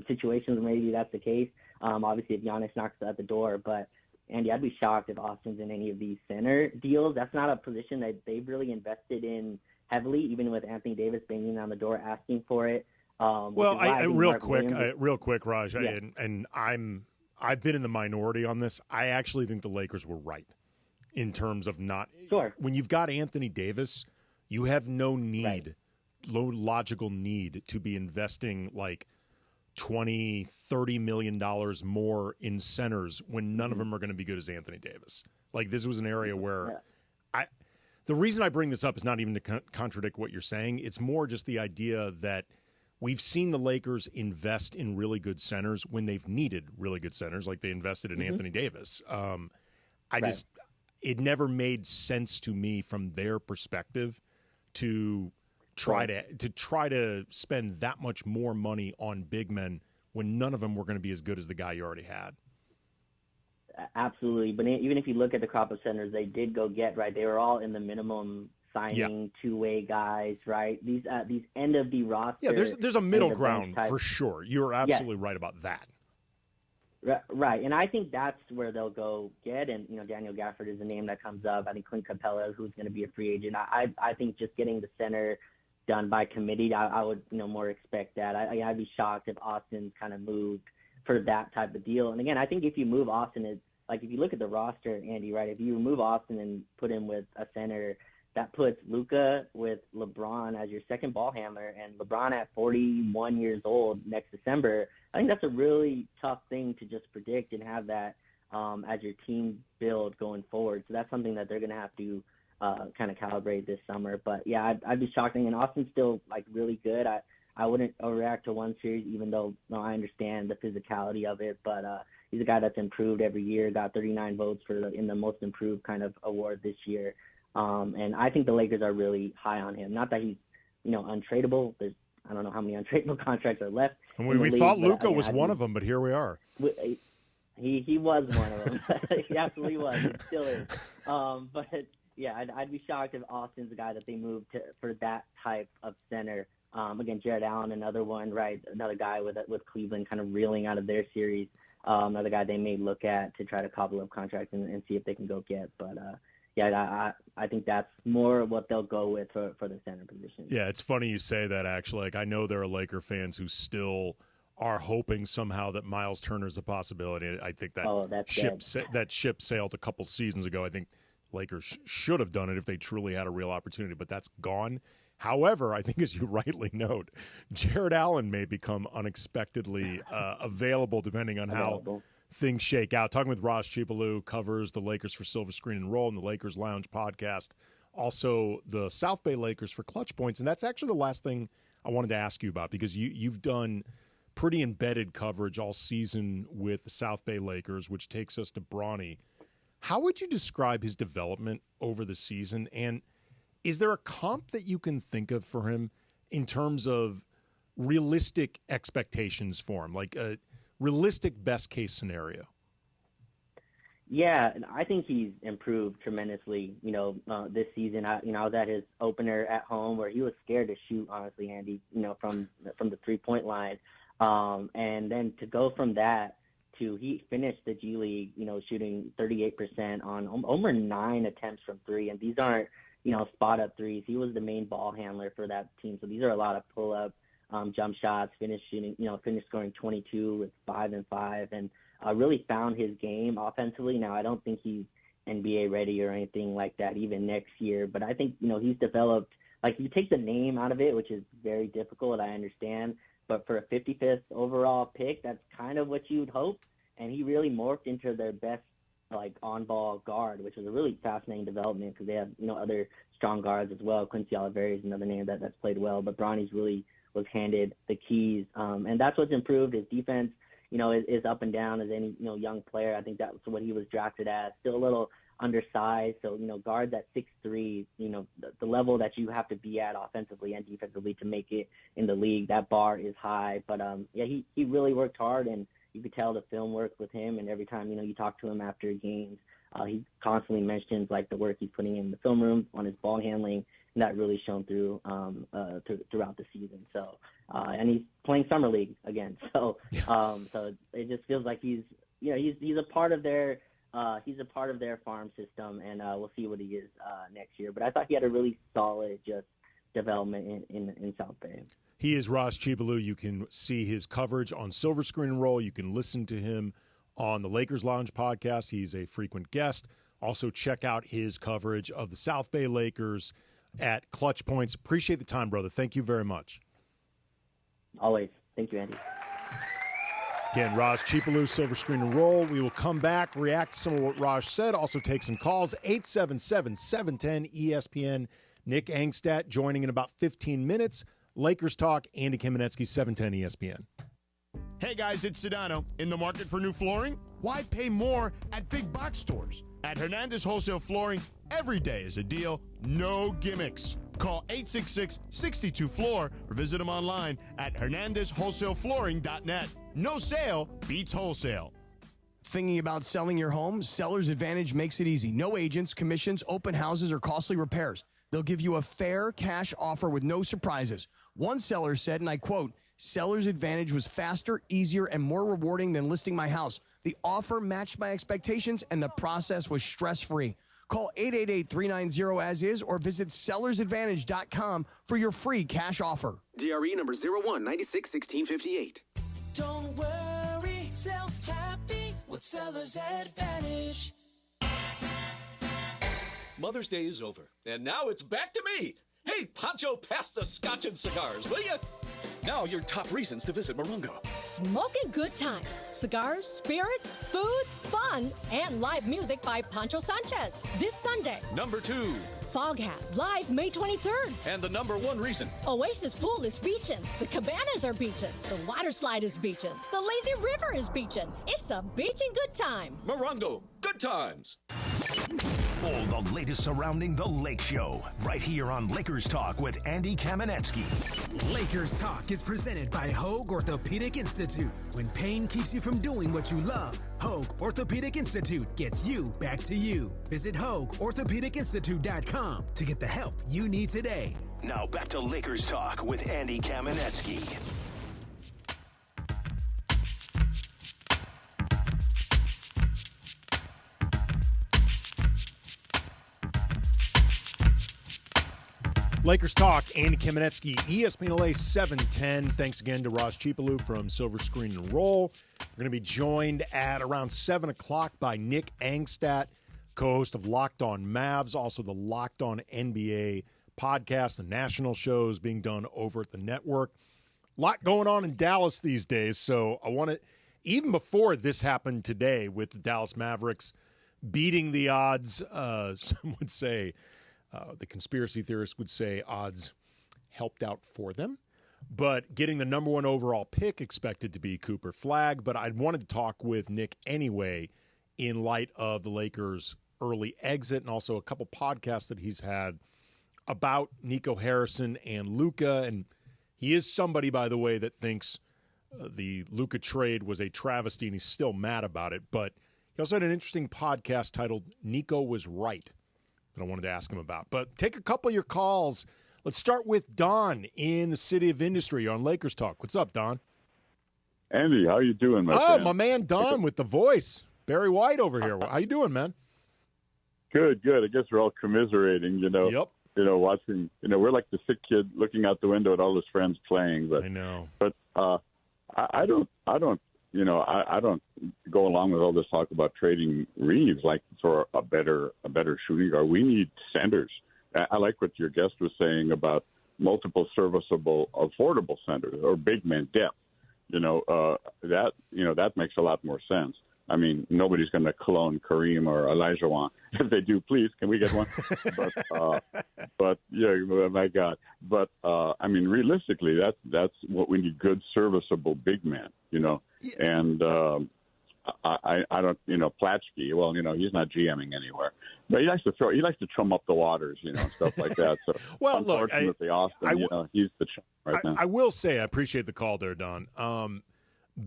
situations where maybe that's the case. Obviously, if Giannis knocks at the door, but Andy, I'd be shocked if Austin's in any of these center deals. That's not a position that they've really invested in heavily, even with Anthony Davis banging on the door asking for it. Well, real quick, Raj, yeah. and I've been in the minority on this. I actually think the Lakers were right in terms of not. Sure. When you've got Anthony Davis, you have no logical need to be investing like $20, $30 million more in centers when none of them are going to be good as Anthony Davis. Like, this was an area where the reason I bring this up is not even to contradict what you're saying. It's more just the idea that we've seen the Lakers invest in really good centers when they've needed really good centers, like they invested in Anthony Davis. It never made sense to me from their perspective to try to spend that much more money on big men when none of them were going to be as good as the guy you already had. Absolutely, but even if you look at the crop of centers they did go get, right, they were all in the minimum signing two-way guys, right? These end of the roster. Yeah, there's a middle ground for sure. You're absolutely right about that. Right, and I think that's where they'll go get, and Daniel Gafford is a name that comes up. I think Clint Capella, who's going to be a free agent. I think just getting the center done by committee, I would more expect that. I'd be shocked if Austin kind of moved for that type of deal. And again, I think if you move Austin, it's like if you look at the roster, Andy, right? If you remove Austin and put him with a center, that puts Luka with LeBron as your second ball handler, and LeBron at 41 years old next December. I think that's a really tough thing to just predict and have that as your team build going forward. So that's something that they're going to have to kind of calibrate this summer. But yeah, I'd be shocked. And Austin's still like really good. I wouldn't overreact to one series, even though I understand the physicality of it. But he's a guy that's improved every year. Got 39 votes in the most improved kind of award this year. And I think the Lakers are really high on him. Not that he's, untradeable. I don't know how many untradeable contracts are left. And we thought Luka was one of them, but here we are. He was one of them. He absolutely was. He still is. But yeah, I'd be shocked if Austin's the guy that they moved for that type of center. Again, Jared Allen, another one, right? Another guy with Cleveland kind of reeling out of their series. Another guy they may look at to try to cobble up contracts and see if they can go get. But yeah, I think that's more what they'll go with for the center position. Yeah, it's funny you say that, actually. Like, I know there are Laker fans who still are hoping somehow that Miles Turner's a possibility. I think that ship sailed a couple seasons ago. I think Lakers should have done it if they truly had a real opportunity, but that's gone. However, I think, as you rightly note, Jared Allen may become unexpectedly available depending on how things shake out. Talking with Raj Chipaloo, covers the Lakers for Silver Screen and Roll and the Lakers Lounge podcast. Also, the South Bay Lakers for Clutch Points. And that's actually the last thing I wanted to ask you about, because you've done pretty embedded coverage all season with the South Bay Lakers, which takes us to Bronny. How would you describe his development over the season? And is there a comp that you can think of for him in terms of realistic expectations for him, like a realistic best-case scenario? Yeah, I think he's improved tremendously, this season. I was at his opener at home where he was scared to shoot, honestly, Andy, from the three-point line. And then to go from that to he finished the G League, shooting 38% on over 9 attempts from three. And these aren't, spot-up threes. He was the main ball handler for that team. So these are a lot of pull-up jump shots, finished scoring 22 with 5 and 5, and really found his game offensively. Now, I don't think he's NBA ready or anything like that even next year, but I think, he's developed, like, you take the name out of it, which is very difficult, I understand, but for a 55th overall pick, that's kind of what you'd hope, and he really morphed into their best, like, on-ball guard, which was a really fascinating development because they have, other strong guards as well. Quincy Oliveri is another name that's played well, but Bronny's really was handed the keys, and that's what's improved his defense. is up and down as any, young player. I think that's what he was drafted as. Still a little undersized. So, guards at 6'3", the level that you have to be at offensively and defensively to make it in the league, that bar is high. But, he really worked hard, and you could tell the film worked with him. And every time, you talk to him after games, he constantly mentions, the work he's putting in the film room on his ball handling, and that really shone through throughout the season. So, and he's playing summer league again. So, so it just feels like he's a part of their farm system, and we'll see what he is next year. But I thought he had a really solid just development in South Bay. He is Raj Chipaloo. You can see his coverage on Silver Screen and Roll. You can listen to him on the Lakers Lounge podcast. He's a frequent guest. Also, check out his coverage of the South Bay Lakers at Clutch Points. Appreciate the time, brother. Thank you very much. Always. Thank you, Andy. Again, Raj Chipaloo, Silver Screen and Roll. We will come back, react to some of what Raj said, also take some calls. 877-710-ESPN. Nick Angstadt joining in about 15 minutes. Lakers Talk, Andy Kamenetsky, 710 ESPN. Hey guys, it's Sedano. In the market for new flooring? Why pay more at big box stores? At Hernandez Wholesale Flooring, every day is a deal, no gimmicks. Call 866-62-FLOOR or visit them online at hernandezwholesaleflooring.net. No sale beats wholesale. Thinking about selling your home? Seller's Advantage makes it easy. No agents, commissions, open houses, or costly repairs. They'll give you a fair cash offer with no surprises. One seller said, and I quote, "Seller's Advantage was faster, easier, and more rewarding than listing my house. The offer matched my expectations, and the process was stress-free." Call 888-390-AS-IS or visit sellersadvantage.com for your free cash offer. DRE number 01961658. Don't worry, sell happy with Seller's Advantage. Mother's Day is over, and now it's back to me. Hey, Pancho, pass the scotch and cigars, will you? Now your top reasons to visit Morongo. Smoking good times, cigars, spirits, food, fun, and live music by Pancho Sanchez. This Sunday. Number 2. Foghat, live May 23rd. And the number 1 reason. Oasis Pool is beaching. The cabanas are beaching. The water slide is beaching. The lazy river is beaching. It's a beaching good time. Morongo, good times. All the latest surrounding the Lake Show, right here on Lakers Talk with Andy Kamenetsky. Lakers Talk is presented by Hoag Orthopedic Institute. When pain keeps you from doing what you love, Hoag Orthopedic Institute gets you back to you. Visit HoagOrthopedicInstitute.com to get the help you need today. Now back to Lakers Talk with Andy Kamenetsky. Lakers Talk, Andy Kamenetsky, ESPN LA 710. Thanks again to Raj Chipaloo from Silver Screen and Roll. We're going to be joined at around 7 o'clock by Nick Angstadt, co-host of Locked On Mavs, also the Locked On NBA podcast, the national shows being done over at the network. A lot going on in Dallas these days, so I want to, even before this happened today with the Dallas Mavericks beating the odds, some would say, the conspiracy theorists would say odds helped out for them. But getting the number 1 overall pick expected to be Cooper Flagg. But I wanted to talk with Nick anyway in light of the Lakers' early exit and also a couple podcasts that he's had about Nico Harrison and Luka. And he is somebody, by the way, that thinks the Luka trade was a travesty and he's still mad about it. But he also had an interesting podcast titled Nico Was Right that I wanted to ask him about. But take a couple of your calls. Let's start with Don in the City of Industry on Lakers Talk. What's up, Don? Andy, how you doing, my friend? My man Don with the voice. Barry White over here. How you doing, man? Good. I guess we're all commiserating, Yep. Watching, we're like the sick kid looking out the window at all his friends playing. But I know. But I don't go along with all this talk about trading Reaves like for a better shooting guard. We need centers. I like what your guest was saying about multiple serviceable, affordable centers or big men depth. That makes a lot more sense. I mean, nobody's going to clone Kareem or Elijah Wan. If they do, please, can we get one? But yeah, my God. But I mean, realistically, that's what we need: good, serviceable big men. And I don't, Platschke. Well, he's not GMing anywhere, but he likes to chum up the waters, and stuff like that. So, well, look, unfortunately, Austin, he's the chum right now. I will say, I appreciate the call there, Don.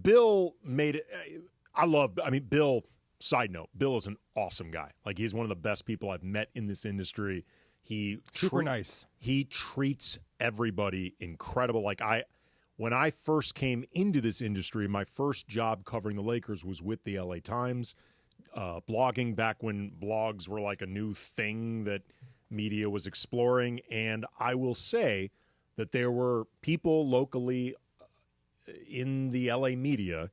Bill made it. Bill. Side note: Bill is an awesome guy. Like, he's one of the best people I've met in this industry. He super nice. He treats everybody incredible. Like, when I first came into this industry, my first job covering the Lakers was with the LA Times, blogging back when blogs were like a new thing that media was exploring. And I will say that there were people locally in the LA media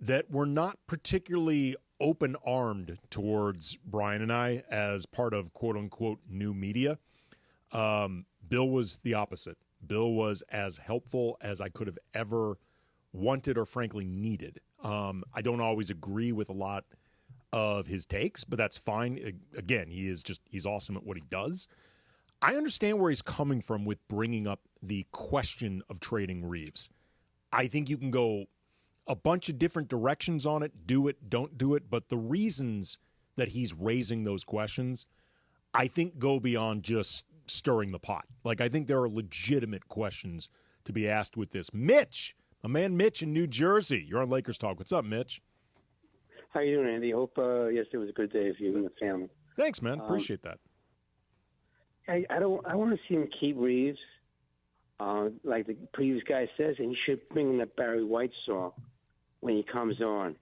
that were not particularly open-armed towards Brian and I as part of quote-unquote new media. Bill was the opposite. Bill was as helpful as I could have ever wanted or frankly needed. I don't always agree with a lot of his takes, but that's fine. Again, he's awesome at what he does. I understand where he's coming from with bringing up the question of trading Reaves. I think you can go a bunch of different directions on it, do it, don't do it, but the reasons that he's raising those questions, I think, go beyond just stirring the pot. Like, I think there are legitimate questions to be asked with this. Mitch, my man Mitch in New Jersey. You're on Lakers Talk. What's up, Mitch? How you doing, Andy? Hope yesterday was a good day for you and the family. Thanks, man. Appreciate that. I want to see him keep Reaves, like the previous guy says, and he should bring in that Barry White song when he comes on,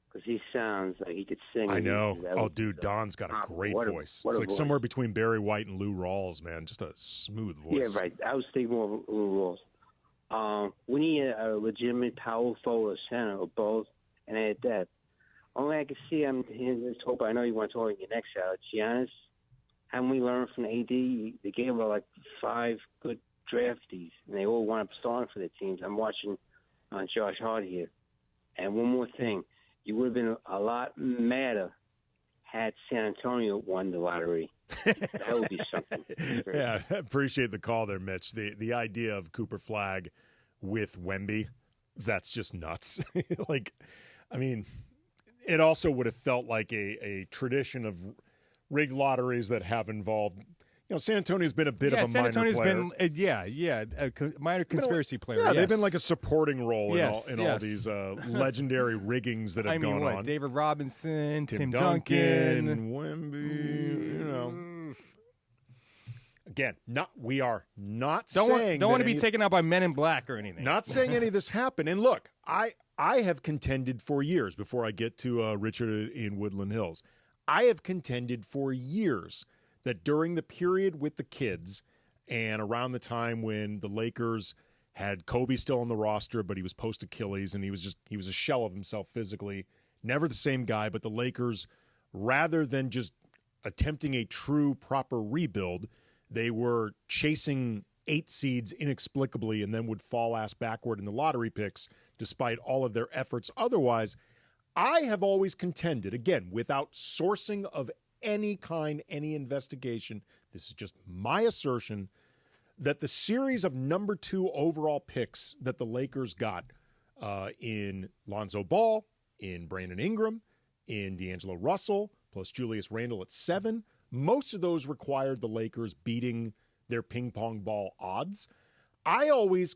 because he sounds like he could sing. I know. Oh, dude, Don's got a great voice. It's like voice. Somewhere between Barry White and Lou Rawls, man. Just a smooth voice. Yeah, right. I was thinking more of Lou Rawls. We need a legitimate power forward, center, or both, and at that. Only I can see, I'm just hope. I know you want to talk in your next hour. Giannis, haven't we learned from AD? They gave him like 5 good draftees, and they all wound up starting for their teams. I'm watching Josh Hart here. And one more thing, you would have been a lot madder had San Antonio won the lottery. That would be something. Yeah, I appreciate the call there, Mitch. The idea of Cooper Flagg with Wemby, that's just nuts. It also would have felt like a tradition of rigged lotteries that have involved. San Antonio's been a bit of a minor player. San Antonio's been, a minor conspiracy player. Yeah, they've been like a supporting role in all these legendary riggings that have gone on. David Robinson, Tim Duncan, Wemby, Again, we are not saying don't want to be taken out by Men in Black or anything. Not saying any of this happened. And look, I have contended for years, before I get to Richard in Woodland Hills, I have contended for years that during the period with the kids and around the time when the Lakers had Kobe still on the roster, but he was post-Achilles and he was a shell of himself physically, never the same guy, but the Lakers, rather than just attempting a true proper rebuild, they were chasing 8 seeds inexplicably and then would fall ass backward in the lottery picks despite all of their efforts otherwise. I have always contended, again, without sourcing of any kind, any investigation, this is just my assertion, that the series of number 2 overall picks that the Lakers got in Lonzo Ball, in Brandon Ingram, in D'Angelo Russell, plus Julius Randle at 7, most of those required the Lakers beating their ping pong ball odds. I always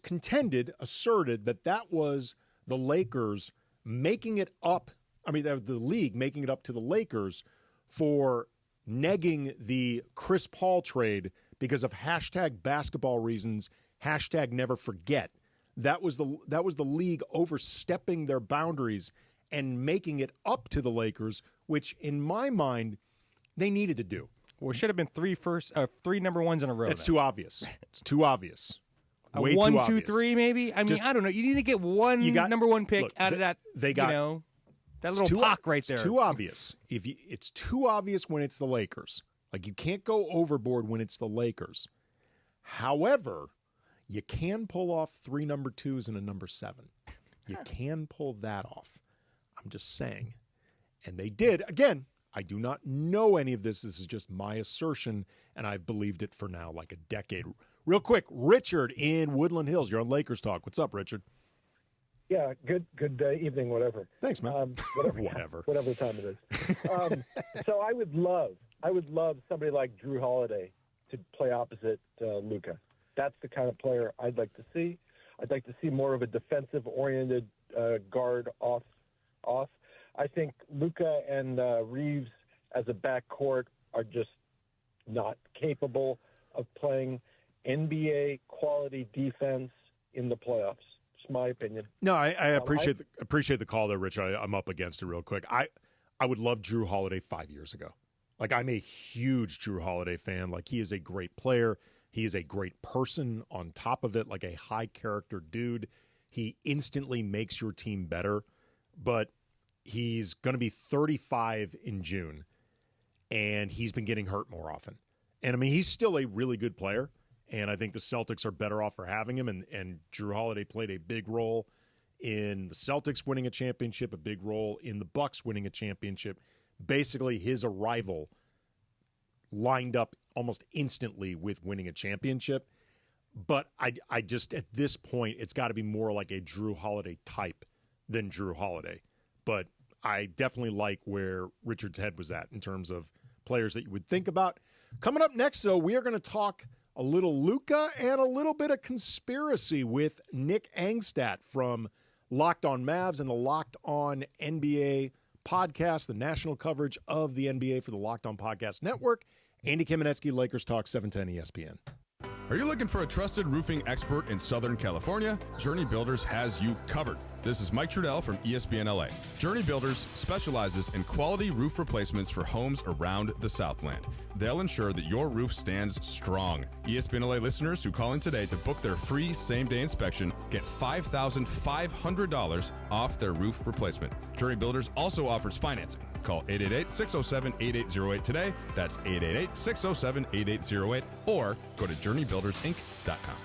asserted that was the Lakers making it up. That was the league making it up to the Lakers for negging the Chris Paul trade because of #basketball reasons, #never forget. That was the league overstepping their boundaries and making it up to the Lakers, which in my mind they needed to do. Well, it should have been 3 number ones in a row. It's too obvious. It's too obvious. Way 1, too 2, obvious. 3, maybe. I don't know. You need to get one number 1 pick out of that. That little pock right there. It's too obvious. It's too obvious when it's the Lakers. Like, you can't go overboard when it's the Lakers. However, you can pull off 3 number 2s and a number 7. You can pull that off. I'm just saying. And they did. Again, I do not know any of this. This is just my assertion, and I've believed it for now like a decade. Real quick, Richard in Woodland Hills. You're on Lakers Talk. What's up, Richard? Yeah, good evening, whatever. Thanks, man. Whatever time it is. So I would love somebody like Drew Holiday to play opposite Luka. That's the kind of player I'd like to see. I'd like to see more of a defensive-oriented guard off. I think Luka and Reaves as a backcourt are just not capable of playing NBA quality defense in the playoffs. It's my opinion. No, I appreciate the call there, Rich. I'm up against it real quick. I would love Drew Holiday 5 years ago. Like, I'm a huge Drew Holiday fan. Like, he is a great player. He is a great person on top of it, like a high-character dude. He instantly makes your team better, but he's going to be 35 in June, and he's been getting hurt more often. And, I mean, he's still a really good player, and I think the Celtics are better off for having him, and Drew Holiday played a big role in the Celtics winning a championship, a big role in the Bucks winning a championship. Basically, his arrival lined up almost instantly with winning a championship. But I just, at this point, it's got to be more like a Drew Holiday type than Drew Holiday. But I definitely like where Richard's head was at in terms of players that you would think about. Coming up next, though, we are going to talk a little Luka and a little bit of conspiracy with Nick Angstadt from Locked On Mavs and the Locked On NBA podcast, the national coverage of the NBA for the Locked On Podcast Network. Andy Kamenetsky, Lakers Talk, 710 ESPN. Are you looking for a trusted roofing expert in Southern California? Journey Builders has you covered. This is Mike Trudell from ESPN LA. Journey Builders specializes in quality roof replacements for homes around the Southland. They'll ensure that your roof stands strong. ESPN LA listeners who call in today to book their free same-day inspection get $5,500 off their roof replacement. Journey Builders also offers financing. Call 888-607-8808 today. That's 888-607-8808. Or go to journeybuildersinc.com.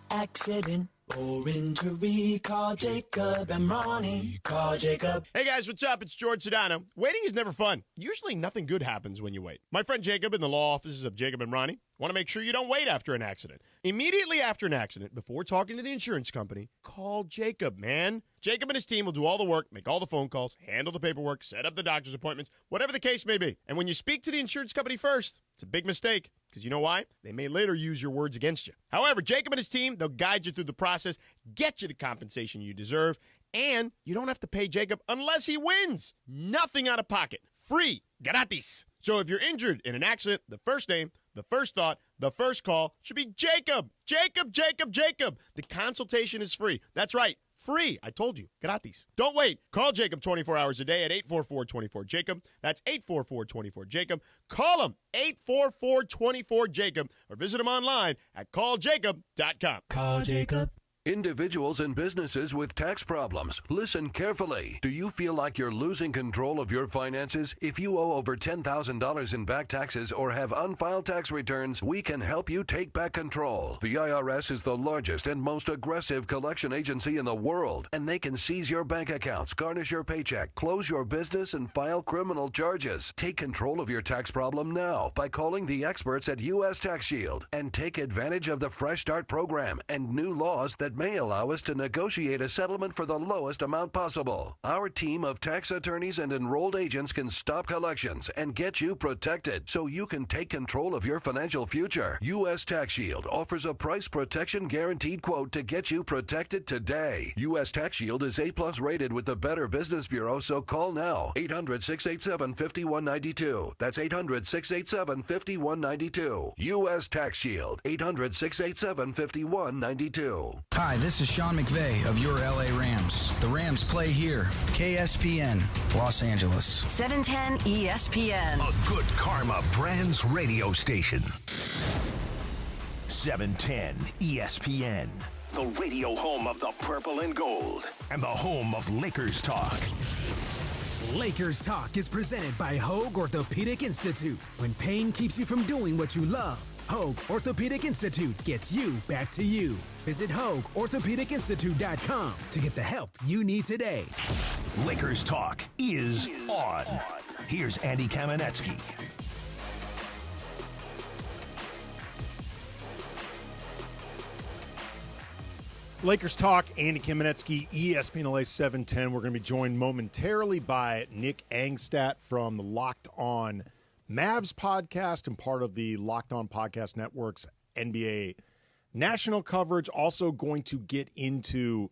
Accident or injury, call Jacob and Bronny. Call Jacob. Hey guys, what's up? It's George Sedano. Waiting is never fun. Usually nothing good happens when you wait. My friend Jacob in the law offices of Jacob and Bronny want to make sure you don't wait after an accident. Immediately after an accident, before talking to the insurance company, call Jacob, man. Jacob and his team will do all the work, make all the phone calls, handle the paperwork, set up the doctor's appointments, whatever the case may be. And when you speak to the insurance company first, it's a big mistake. Because you know why? They may later use your words against you. However, Jacob and his team, they'll guide you through the process, get you the compensation you deserve, and you don't have to pay Jacob unless he wins. Nothing out of pocket. Free. Gratis. So if you're injured in an accident, the first name, the first thought, the first call should be Jacob. Jacob, Jacob, Jacob. The consultation is free. That's right. Free. I told you. Gratis. Don't wait. Call Jacob 24 hours a day at 844-24-JACOB. That's 844-24-JACOB. Call him 844-24-JACOB or visit him online at calljacob.com. Call Jacob. Individuals and businesses with tax problems, listen carefully. Do you feel like you're losing control of your finances? If you owe over $10,000 in back taxes or have unfiled tax returns, we can help you take back control. The IRS is the largest and most aggressive collection agency in the world, and they can seize your bank accounts, garnish your paycheck, close your business, and file criminal charges. Take control of your tax problem now by calling the experts at U.S. Tax Shield and take advantage of the Fresh Start program and new laws that may allow us to negotiate a settlement for the lowest amount possible. Our team of tax attorneys and enrolled agents can stop collections and get you protected so you can take control of your financial future. U.S. Tax Shield offers a price protection guaranteed quote to get you protected today. U.S. Tax Shield is A+ rated with the Better Business Bureau, so call now. 800-687-5192. That's 800-687-5192. U.S. Tax Shield. 800-687-5192. Hi, this is Sean McVay of your LA Rams. The Rams play here. KSPN, Los Angeles. 710 ESPN. A good karma brands radio station. 710 ESPN. The radio home of the purple and gold. And the home of Lakers Talk. Lakers Talk is presented by Hoag Orthopedic Institute. When pain keeps you from doing what you love, Hoag Orthopedic Institute gets you back to you. Visit HoagOrthopedicInstitute.com to get the help you need today. Lakers talk is on. Here's Andy Kamenetsky. Lakers talk, Andy Kamenetsky, ESPN LA 710. We're going to be joined momentarily by Nick Angstadt from the Locked On Mavs podcast and part of the Locked On Podcast Network's NBA national coverage. Also going to get into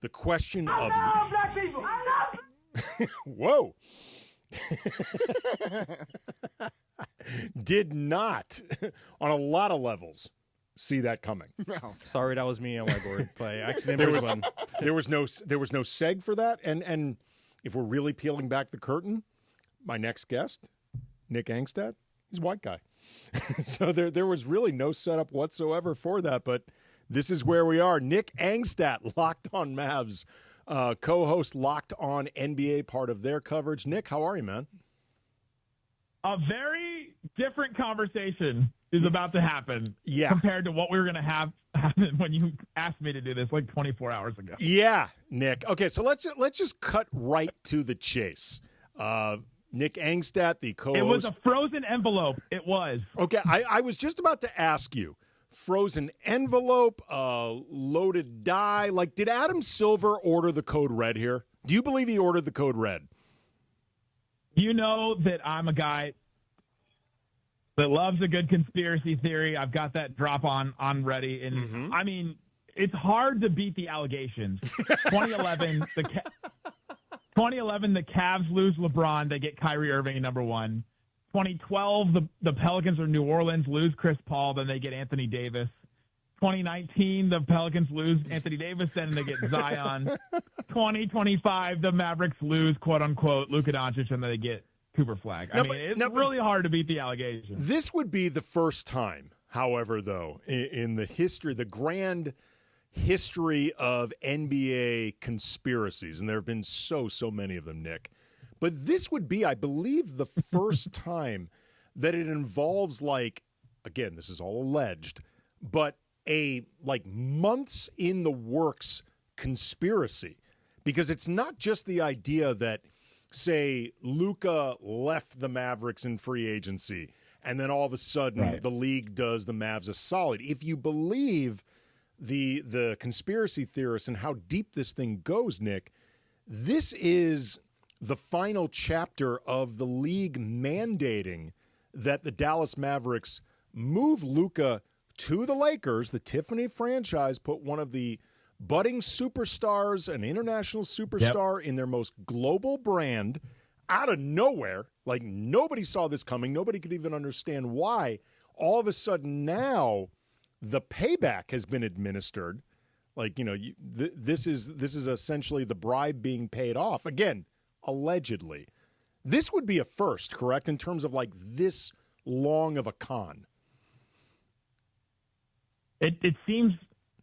the question of black people. Whoa. Did not, on a lot of levels, see that coming. No. Sorry, that was me on my board. Play accident. There was no seg for that. And if we're really peeling back the curtain, my next guest, Nick Angstadt, he's a white guy. So there was really no setup whatsoever for that. But this is where we are. Nick Angstadt, Locked On Mavs, co-host Locked On NBA, part of their coverage. Nick, how are you, man? A very different conversation is about to happen compared to what we were going to have happen when you asked me to do this like 24 hours ago. Yeah, Nick. Okay, so let's just cut right to the chase. Nick Angstadt, the co-host. It was a frozen envelope. It was. Okay, I was just about to ask you. Frozen envelope, loaded die. Like, did Adam Silver order the code red here? Do you believe he ordered the code red? You know that I'm a guy that loves a good conspiracy theory. I've got that drop on ready. And I mean, it's hard to beat the allegations. 2011, the Cavs lose LeBron. They get Kyrie Irving at number one. 2012, the Pelicans or New Orleans lose Chris Paul. Then they get Anthony Davis. 2019, the Pelicans lose Anthony Davis, then they get Zion. 2025, the Mavericks lose, quote-unquote, Luka Doncic, and then they get Cooper Flag. It's really hard to beat the allegations. This would be the first time, however, though, in the history, the grand history of NBA conspiracies, and there have been so many of them, Nick. But this would be, I believe, the first time that it involves, like, again, this is all alleged, but a months in the works conspiracy, because it's not just the idea that, say, Luka left the Mavericks in free agency and then all of a sudden the league does the Mavs a solid. If you believe the conspiracy theorists and how deep this thing goes, Nick, this is the final chapter of the league mandating that the Dallas Mavericks move Luka to the Lakers. The Tiffany franchise put one of the budding superstars, an international superstar in their most global brand, out of nowhere. Like, nobody saw this coming. Nobody could even understand why. All of a sudden now the payback has been administered. Like, this is essentially the bribe being paid off. Again, allegedly. This would be a first, correct, in terms of like this long of a con? It seems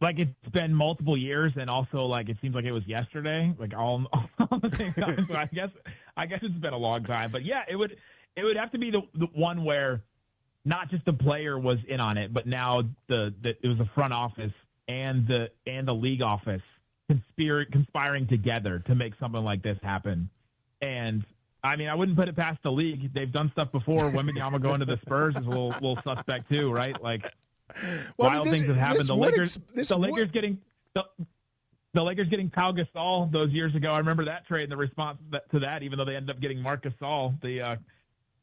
like it's been multiple years, and also like it seems like it was yesterday, like all the same time. So I guess it's been a long time, but yeah, it would have to be the one where not just the player was in on it, but now it was the front office and the league office conspiring together to make something like this happen. And I mean, I wouldn't put it past the league. They've done stuff before. Wembanyama going to the Spurs is a little suspect too, right? Like, wild things have happened. The Lakers getting Pau Gasol those years ago. I remember that trade and the response to that, even though they ended up getting Marc Gasol.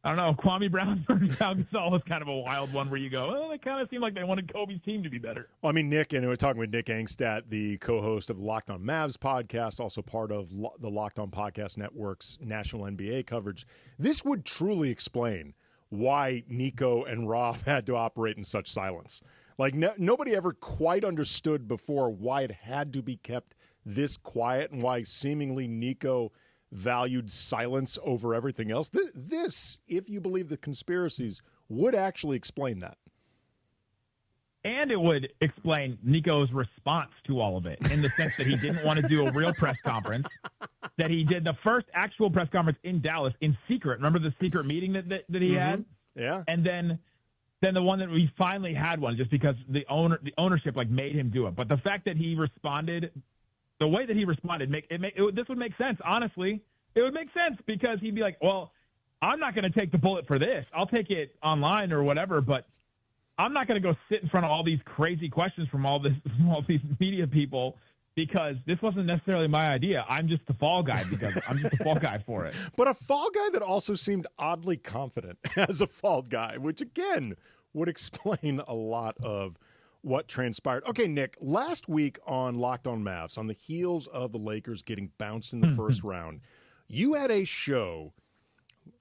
I don't know, Kwame Brown versus Pau Gasol was kind of a wild one where you go, oh, it kind of seemed like they wanted Kobe's team to be better. Well, I mean, Nick, and we're talking with Nick Angstadt, the co-host of the Locked On Mavs podcast, also part of the Locked On Podcast Network's national NBA coverage. This would truly explain why Nico and Rob had to operate in such silence. Like, nobody ever quite understood before why it had to be kept this quiet and why seemingly Nico valued silence over everything else. This, if you believe the conspiracies, would actually explain that. And it would explain Nico's response to all of it, in the sense that he didn't want to do a real press conference, that he did the first actual press conference in Dallas in secret. Remember the secret meeting that he had? Yeah. And then the one that we finally had one, just because the ownership like made him do it. But the fact that he responded the way that he responded, this would make sense. Honestly, it would make sense because he'd be like, well, I'm not going to take the bullet for this. I'll take it online or whatever, but I'm not going to go sit in front of all these crazy questions from all these media people because this wasn't necessarily my idea. I'm just the fall guy because I'm just the fall guy for it. But a fall guy that also seemed oddly confident as a fall guy, which again would explain a lot of what transpired. Okay, Nick, last week on Locked on Mavs, on the heels of the Lakers getting bounced in the first round, you had a show,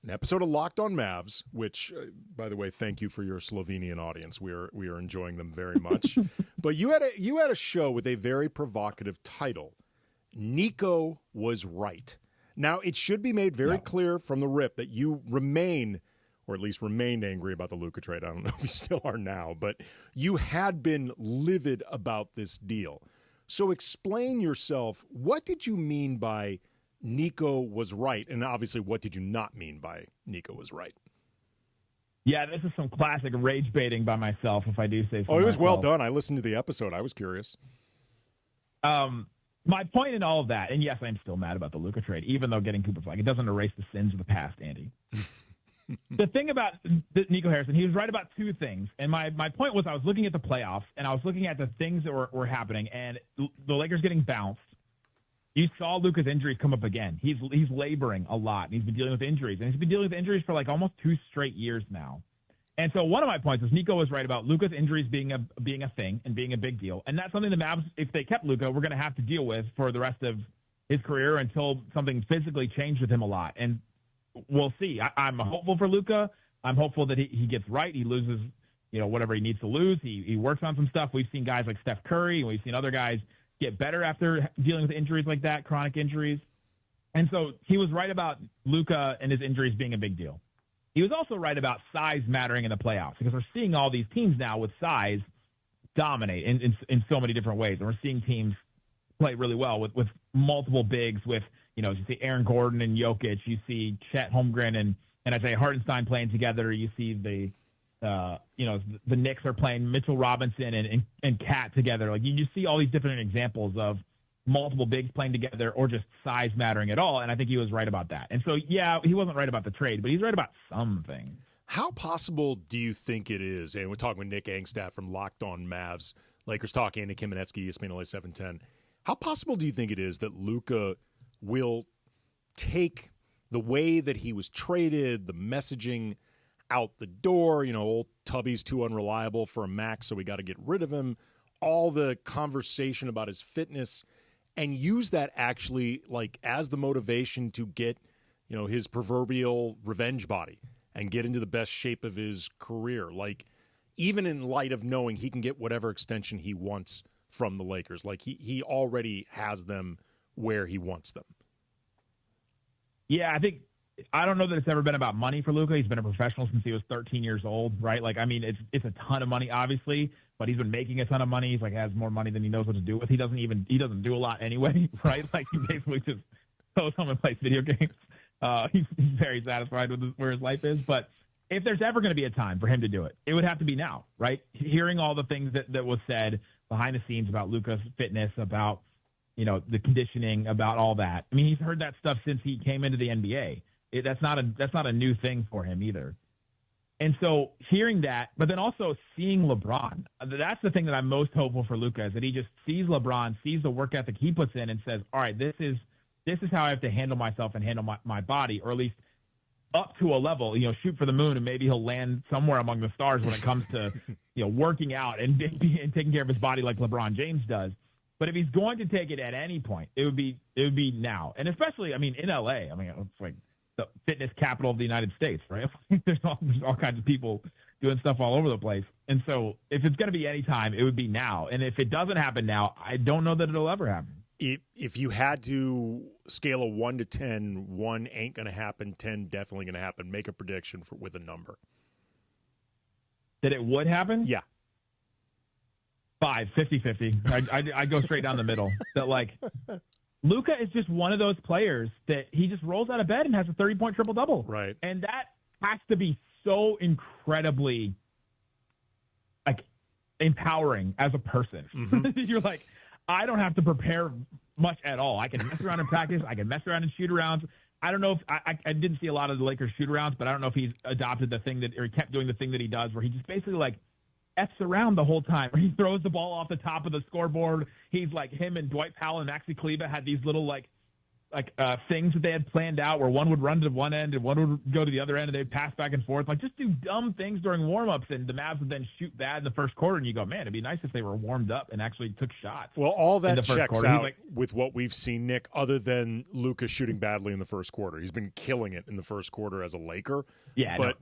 an episode of Locked on Mavs, which, by the way, thank you for your Slovenian audience. We are enjoying them very much. But you had a show with a very provocative title, Nico Was Right. Now, it should be made very clear from the rip that you remain, or at least remained, angry about the Luka trade. I don't know if you still are now, but you had been livid about this deal. So explain yourself. What did you mean by Nico was right? And obviously, what did you not mean by Nico was right? Yeah, this is some classic rage baiting by myself, if I do say so. Oh, it was well done. I listened to the episode. I was curious. My point in all of that, and yes, I'm still mad about the Luka trade, even though getting Cooper Flag, it doesn't erase the sins of the past, Andy. The thing about Nico Harrison, he was right about two things. And my point was I was looking at the playoffs, and I was looking at the things that were happening, and the Lakers getting bounced. You saw Luka's injuries come up again. He's laboring a lot, and he's been dealing with injuries. And he's been dealing with injuries for like almost 2 straight years now. And so one of my points is Nico was right about Luka's injuries being a thing and being a big deal. And that's something the Mavs, if they kept Luka, we're going to have to deal with for the rest of his career until something physically changed with him a lot. And we'll see. I'm hopeful for Luka. I'm hopeful that he gets right. He loses, whatever he needs to lose. He works on some stuff. We've seen guys like Steph Curry, and we've seen other guys get better after dealing with injuries like that, chronic injuries. And so he was right about Luka and his injuries being a big deal. He was also right about size mattering in the playoffs because we're seeing all these teams now with size dominate in so many different ways. And we're seeing teams play really well with multiple bigs with, you see Aaron Gordon and Jokic, you see Chet Holmgren and Isaiah Hartenstein playing together. You see the Knicks are playing Mitchell Robinson and Cat together. Like you just see all these different examples of multiple bigs playing together or just size mattering at all. And I think he was right about that. And so, yeah, he wasn't right about the trade, but he's right about some things. How possible do you think it is? And we're talking with Nick Angstadt from Locked on Mavs, Lakers Talk, Andy Kamenetsky, ESPN LA 710. How possible do you think it is that Luka will take the way that he was traded, the messaging out the door, old Tubby's too unreliable for a max, so we got to get rid of him, all the conversation about his fitness, and use that actually like as the motivation to get, his proverbial revenge body and get into the best shape of his career. Like even in light of knowing he can get whatever extension he wants from the Lakers, like he already has them where he wants them. Yeah, I don't know that it's ever been about money for Luka. He's been a professional since he was 13 years old, right? Like, I mean, it's a ton of money, obviously, but he's been making a ton of money. He's has more money than he knows what to do with. He doesn't do a lot anyway, right? Like he basically just goes home and plays video games. He's very satisfied with where his life is. But if there's ever going to be a time for him to do it, it would have to be now, right? Hearing all the things that was said behind the scenes about Luka's fitness, about the conditioning, about all that. I mean, he's heard that stuff since he came into the NBA. That's not a new thing for him either. And so hearing that, but then also seeing LeBron, that's the thing that I'm most hopeful for Luka is that he just sees LeBron, sees the work ethic he puts in and says, all right, this is how I have to handle myself and handle my body, or at least up to a level, shoot for the moon, and maybe he'll land somewhere among the stars when it comes to, working out and taking care of his body like LeBron James does. But if he's going to take it at any point, it would be now. And especially, in LA, it's like the fitness capital of the United States, right? There's all kinds of people doing stuff all over the place. And so if it's going to be any time, it would be now. And if it doesn't happen now, I don't know that it'll ever happen. If you had to scale a 1 to 10, 1 ain't going to happen, 10 definitely going to happen, make a prediction with a number. That it would happen? Yeah. 5, 50-50. I go straight down the middle. That Luka is just one of those players that he just rolls out of bed and has a 30-point triple-double. Right. And that has to be so incredibly empowering as a person. Mm-hmm. You're like, I don't have to prepare much at all. I can mess around in practice. I can mess around in shoot-arounds. I don't know if I didn't see a lot of the Lakers shoot-arounds, but I don't know if he's adopted the thing or he kept doing the thing that he does where he just basically like F's around the whole time. Where he throws the ball off the top of the scoreboard. He's like him and Dwight Powell and Maxi Kleber had these little like things that they had planned out where one would run to one end and one would go to the other end and they'd pass back and forth. Like just do dumb things during warm-ups and the Mavs would then shoot bad in the first quarter and you go, man, it'd be nice if they were warmed up and actually took shots. Well, all that checks out like, with what we've seen, Nick, other than Luka shooting badly in the first quarter. He's been killing it in the first quarter as a Laker. Yeah, but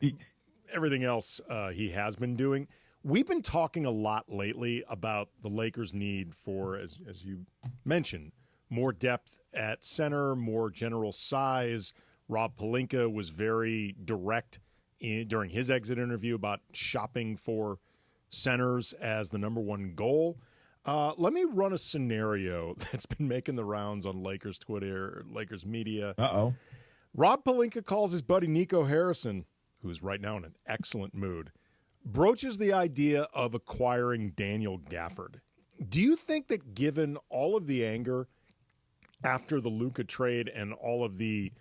everything else he has been doing. We've been talking a lot lately about the Lakers' need for, as you mentioned, more depth at center, more general size. Rob Pelinka was very direct during his exit interview about shopping for centers as the number one goal. Let me run a scenario that's been making the rounds on Lakers Twitter, Lakers media. Uh-oh. Rob Pelinka calls his buddy Nico Harrison, who's right now in an excellent mood, broaches the idea of acquiring Daniel Gafford. Do you think that given all of the anger after the Luka trade and all of the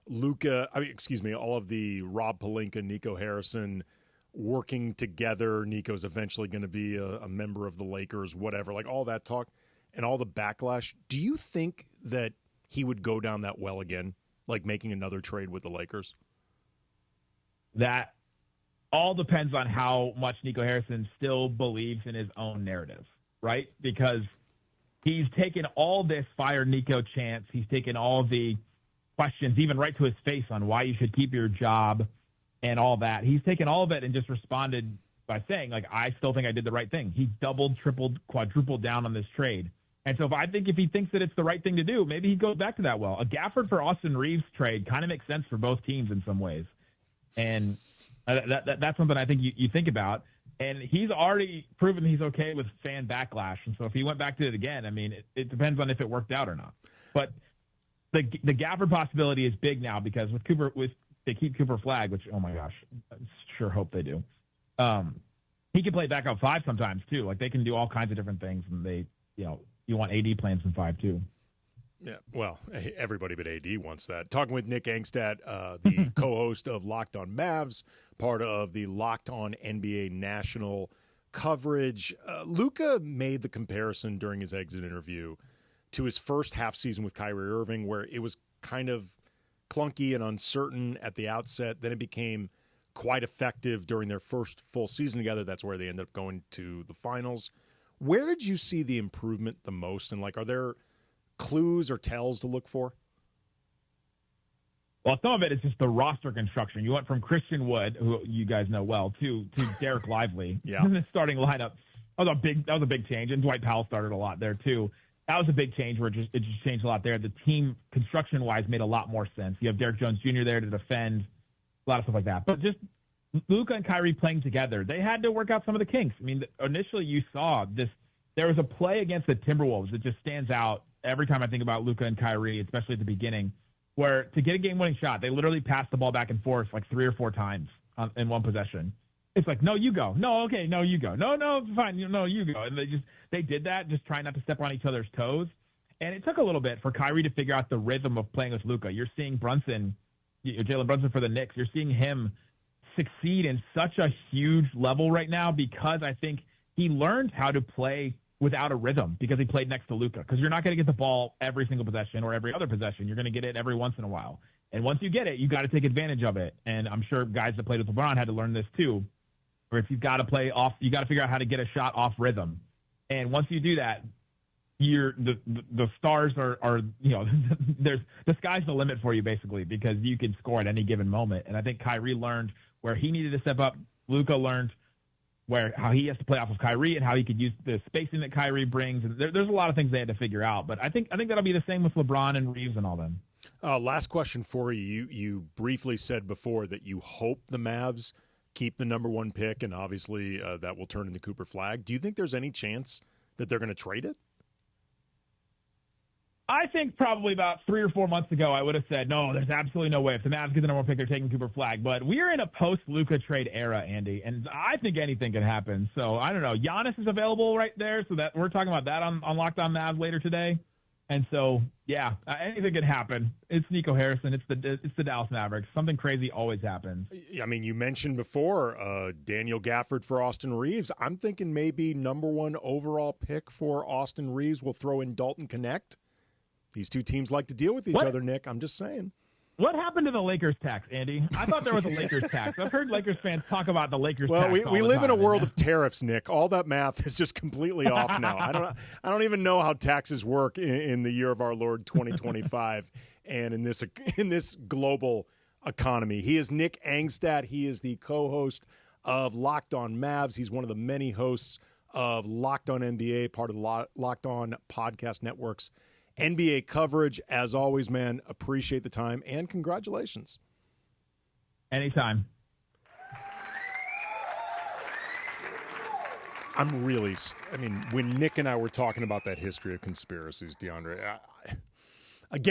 all of the Rob Pelinka, Nico Harrison working together, Nico's eventually going to be a member of the Lakers, whatever, like all that talk and all the backlash, do you think that he would go down that well again, like making another trade with the Lakers? That all depends on how much Nico Harrison still believes in his own narrative, right? Because he's taken all this fire Nico chance. He's taken all the questions, even right to his face, on why you should keep your job and all that. He's taken all of it and just responded by saying, like, I still think I did the right thing. He doubled, tripled, quadrupled down on this trade. And so if he thinks that it's the right thing to do, maybe he goes back to that well. A Gafford for Austin Reaves trade kind of makes sense for both teams in some ways. And that's something I think you think about. And he's already proven he's okay with fan backlash. And so if he went back to it again, I mean, it depends on if it worked out or not. But the Gafford possibility is big now because they keep Cooper Flagg, which, oh my gosh, I sure hope they do. He can play backup five sometimes too. Like they can do all kinds of different things, and you want AD playing some five too. Yeah, well, everybody but AD wants that. Talking with Nick Angstadt, the co-host of Locked On Mavs, part of the Locked On NBA national coverage. Luka made the comparison during his exit interview to his first half season with Kyrie Irving, where it was kind of clunky and uncertain at the outset. Then it became quite effective during their first full season together. That's where they ended up going to the finals. Where did you see the improvement the most? And, are there clues or tells to look for? Well, some of it is just the roster construction. You went from Christian Wood, who you guys know well, to Derek Lively in the starting lineup. That was a big change, and Dwight Powell started a lot there too. That was a big change where it just changed a lot there. The team construction-wise made a lot more sense. You have Derek Jones Jr. there to defend, a lot of stuff like that. But just Luka and Kyrie playing together, they had to work out some of the kinks. I mean, initially you saw this. There was a play against the Timberwolves that just stands out every time I think about Luka and Kyrie, especially at the beginning, where to get a game-winning shot, they literally passed the ball back and forth like 3 or 4 times in one possession. It's like, no, you go. No, okay, no, you go. No, fine, no, you go. And they did that, just trying not to step on each other's toes. And it took a little bit for Kyrie to figure out the rhythm of playing with Luka. You're seeing Jalen Brunson for the Knicks. You're seeing him succeed in such a huge level right now because I think he learned how to play without a rhythm because he played next to Luka. Because you're not going to get the ball every single possession or every other possession. You're going to get it every once in a while. And once you get it, you got to take advantage of it. And I'm sure guys that played with LeBron had to learn this too. Or if you've got to play off, you got to figure out how to get a shot off rhythm. And once you do that, the stars are there's the sky's the limit for you basically because you can score at any given moment. And I think Kyrie learned where he needed to step up. Luka learned how he has to play off of Kyrie and how he could use the spacing that Kyrie brings. And there's a lot of things they had to figure out. But I think that'll be the same with LeBron and Reaves and all them. Last question for you. You briefly said before that you hope the Mavs keep the number 1 pick, and obviously that will turn into Cooper Flagg. Do you think there's any chance that they're going to trade it? I think probably about 3 or 4 months ago, I would have said, no, there's absolutely no way. If the Mavs get the number 1 pick, they're taking Cooper Flagg. But we are in a post-Luka trade era, Andy, and I think anything can happen. So, I don't know. Giannis is available right there, so that we're talking about that on Locked On Mavs later today. And so, yeah, anything can happen. It's Nico Harrison. It's the Dallas Mavericks. Something crazy always happens. I mean, you mentioned before Daniel Gafford for Austin Reaves. I'm thinking maybe number 1 overall pick for Austin Reaves. We'll throw in Dalton Connect. These two teams like to deal with each other, Nick. I'm just saying. What happened to the Lakers tax, Andy? I thought there was a Lakers tax. I've heard Lakers fans talk about the Lakers tax. Well, we live in a world of tariffs, Nick. All that math is just completely off now. I don't even know how taxes work in the year of our Lord 2025 and in this global economy. He is Nick Angstadt. He is the co-host of Locked On Mavs. He's one of the many hosts of Locked On NBA, part of the Locked On Podcast Network's NBA coverage. As always, man, appreciate the time and congratulations. Anytime. When Nick and I were talking about that history of conspiracies, DeAndre, I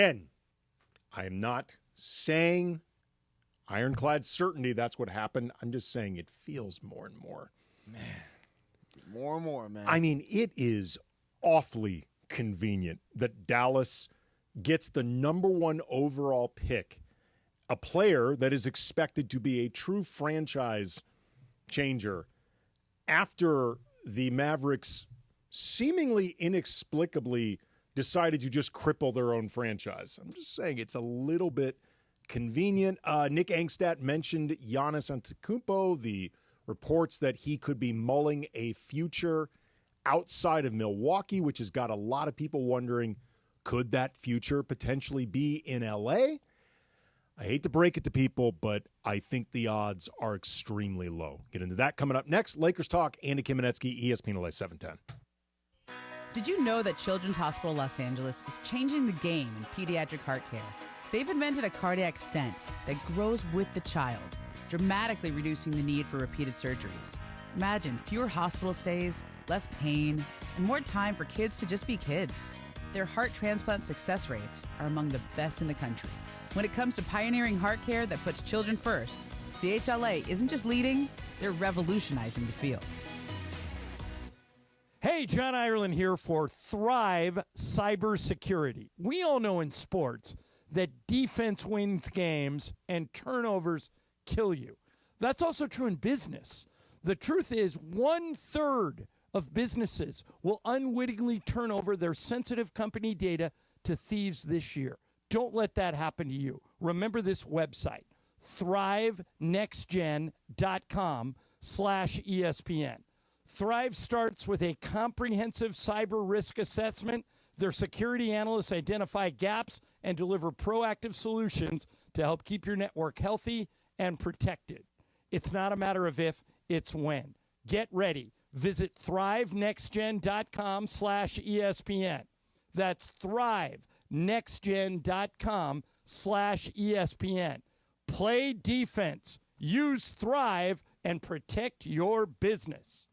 am not saying ironclad certainty that's what happened. I'm just saying it feels more and more. Man, more and more, man. I mean, it is awfully convenient that Dallas gets the number 1 overall pick, a player that is expected to be a true franchise changer, after the Mavericks seemingly inexplicably decided to just cripple their own franchise. I'm just saying it's a little bit convenient. Nick Angstadt mentioned Giannis Antetokounmpo, the reports that he could be mulling a future outside of Milwaukee, which has got a lot of people wondering, could that future potentially be in LA? I hate to break it to people, but I think the odds are extremely low. Get into that coming up next. Lakers Talk, Andy Kamenetsky, ESPN LA 710. Did you know that Children's Hospital Los Angeles is changing the game in pediatric heart care? They've invented a cardiac stent that grows with the child, dramatically reducing the need for repeated surgeries. Imagine fewer hospital stays, less pain, and more time for kids to just be kids. Their heart transplant success rates are among the best in the country. When it comes to pioneering heart care that puts children first, CHLA isn't just leading, they're revolutionizing the field. Hey, John Ireland here for Thrive Cybersecurity. We all know in sports that defense wins games and turnovers kill you. That's also true in business. The truth is 1/3 of businesses will unwittingly turn over their sensitive company data to thieves this year. Don't let that happen to you. Remember this website, thrivenextgen.com/ESPN. Thrive starts with a comprehensive cyber risk assessment. Their security analysts identify gaps and deliver proactive solutions to help keep your network healthy and protected. It's not a matter of if, it's when. Get ready. Visit thrivenextgen.com/ESPN. That's thrivenextgen.com/ESPN. Play defense. Use Thrive and protect your business.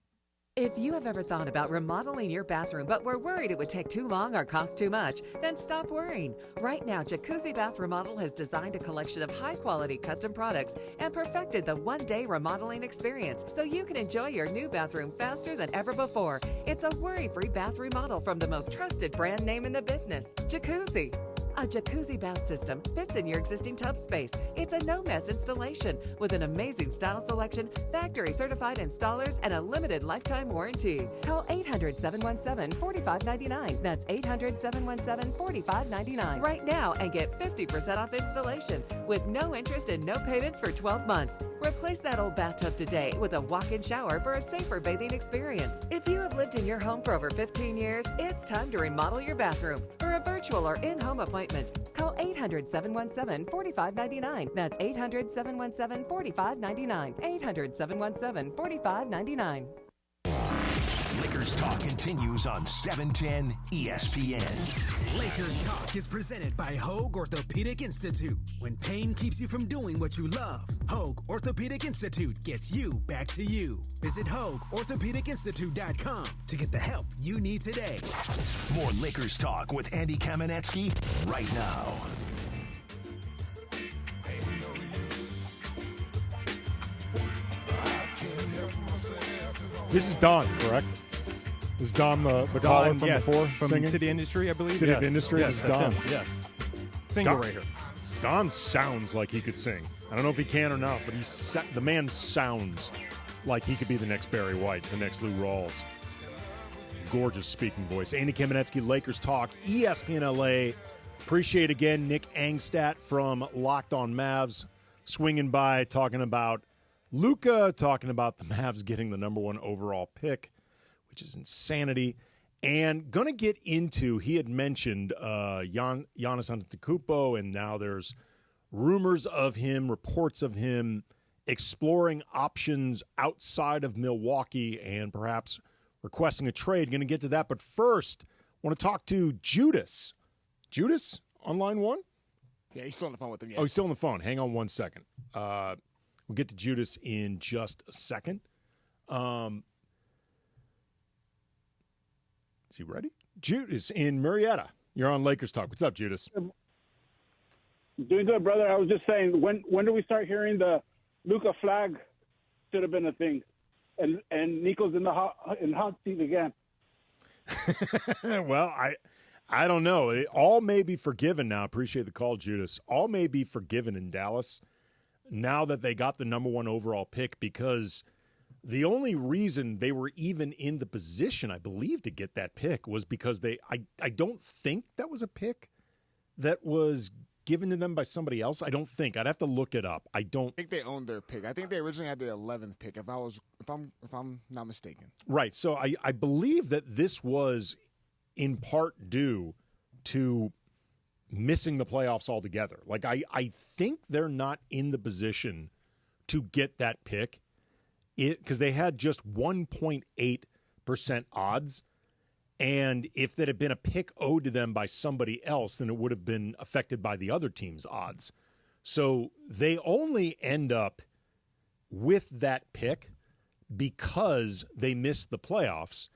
If you have ever thought about remodeling your bathroom but were worried it would take too long or cost too much, then stop worrying. Right now, Jacuzzi Bath Remodel has designed a collection of high-quality custom products and perfected the one-day remodeling experience so you can enjoy your new bathroom faster than ever before. It's a worry-free bath remodel from the most trusted brand name in the business, Jacuzzi. A jacuzzi bath system fits in your existing tub space. It's a no-mess installation with an amazing style selection, factory-certified installers, and a limited lifetime warranty. Call 800-717-4599. That's 800-717-4599 right now and get 50% off installations with no interest and no payments for 12 months. Replace that old bathtub today with a walk-in shower for a safer bathing experience. If you have lived in your home for over 15 years, it's time to remodel your bathroom. For a virtual or in-home appointment, call 800-717-4599. That's 800-717-4599. 800-717-4599. Lakers Talk continues on 710 ESPN. Lakers Talk is presented by Hoag Orthopedic Institute. When pain keeps you from doing what you love, Hoag Orthopedic Institute gets you back to you. Visit HoagOrthopedicInstitute.com to get the help you need today. More Lakers Talk with Andy Kamenetsky right now. This is Don, correct? Is Don the caller from before? From singing? City Industry, I believe. City of Industry? Yes, This is Don. him. Yes. Singer right here. Don sounds like he could sing. I don't know if he can or not, but the man sounds like he could be the next Barry White, the next Lou Rawls. Gorgeous speaking voice. Andy Kamenetsky, Lakers Talk, ESPN LA. Appreciate again Nick Angstadt from Locked on Mavs swinging by talking about Luka, talking about the Mavs getting the number 1 overall pick, which is insanity. And going to get into, he had mentioned Giannis Antetokounmpo, and now there's rumors of him, reports of him exploring options outside of Milwaukee and perhaps requesting a trade. Going to get to that. But first, I want to talk to Judas. Judas on line 1? Yeah, he's still on the phone with him. Yeah. Oh, he's still on the phone. Hang on one second. We'll get to Judas in just a second. Is he ready? Judas in Marietta. You're on Lakers Talk. What's up, Judas? Doing good, brother. I was just saying, when do we start hearing the Luka flag should have been a thing, and Nico's in the hot seat again? Well, I don't know. All may be forgiven now. Appreciate the call, Judas. All may be forgiven in Dallas now that they got the number 1 overall pick, because the only reason they were even in the position, I believe, to get that pick was because I don't think that was a pick that was given to them by somebody else. I don't think. I'd have to look it up. I think they owned their pick. I think they originally had the 11th pick, if I'm not mistaken. Right. So I believe that this was in part due to missing the playoffs altogether. Like, I think they're not in the position to get that pick because they had just 1.8% odds. And if that had been a pick owed to them by somebody else, then it would have been affected by the other team's odds. So they only end up with that pick because they missed the playoffs.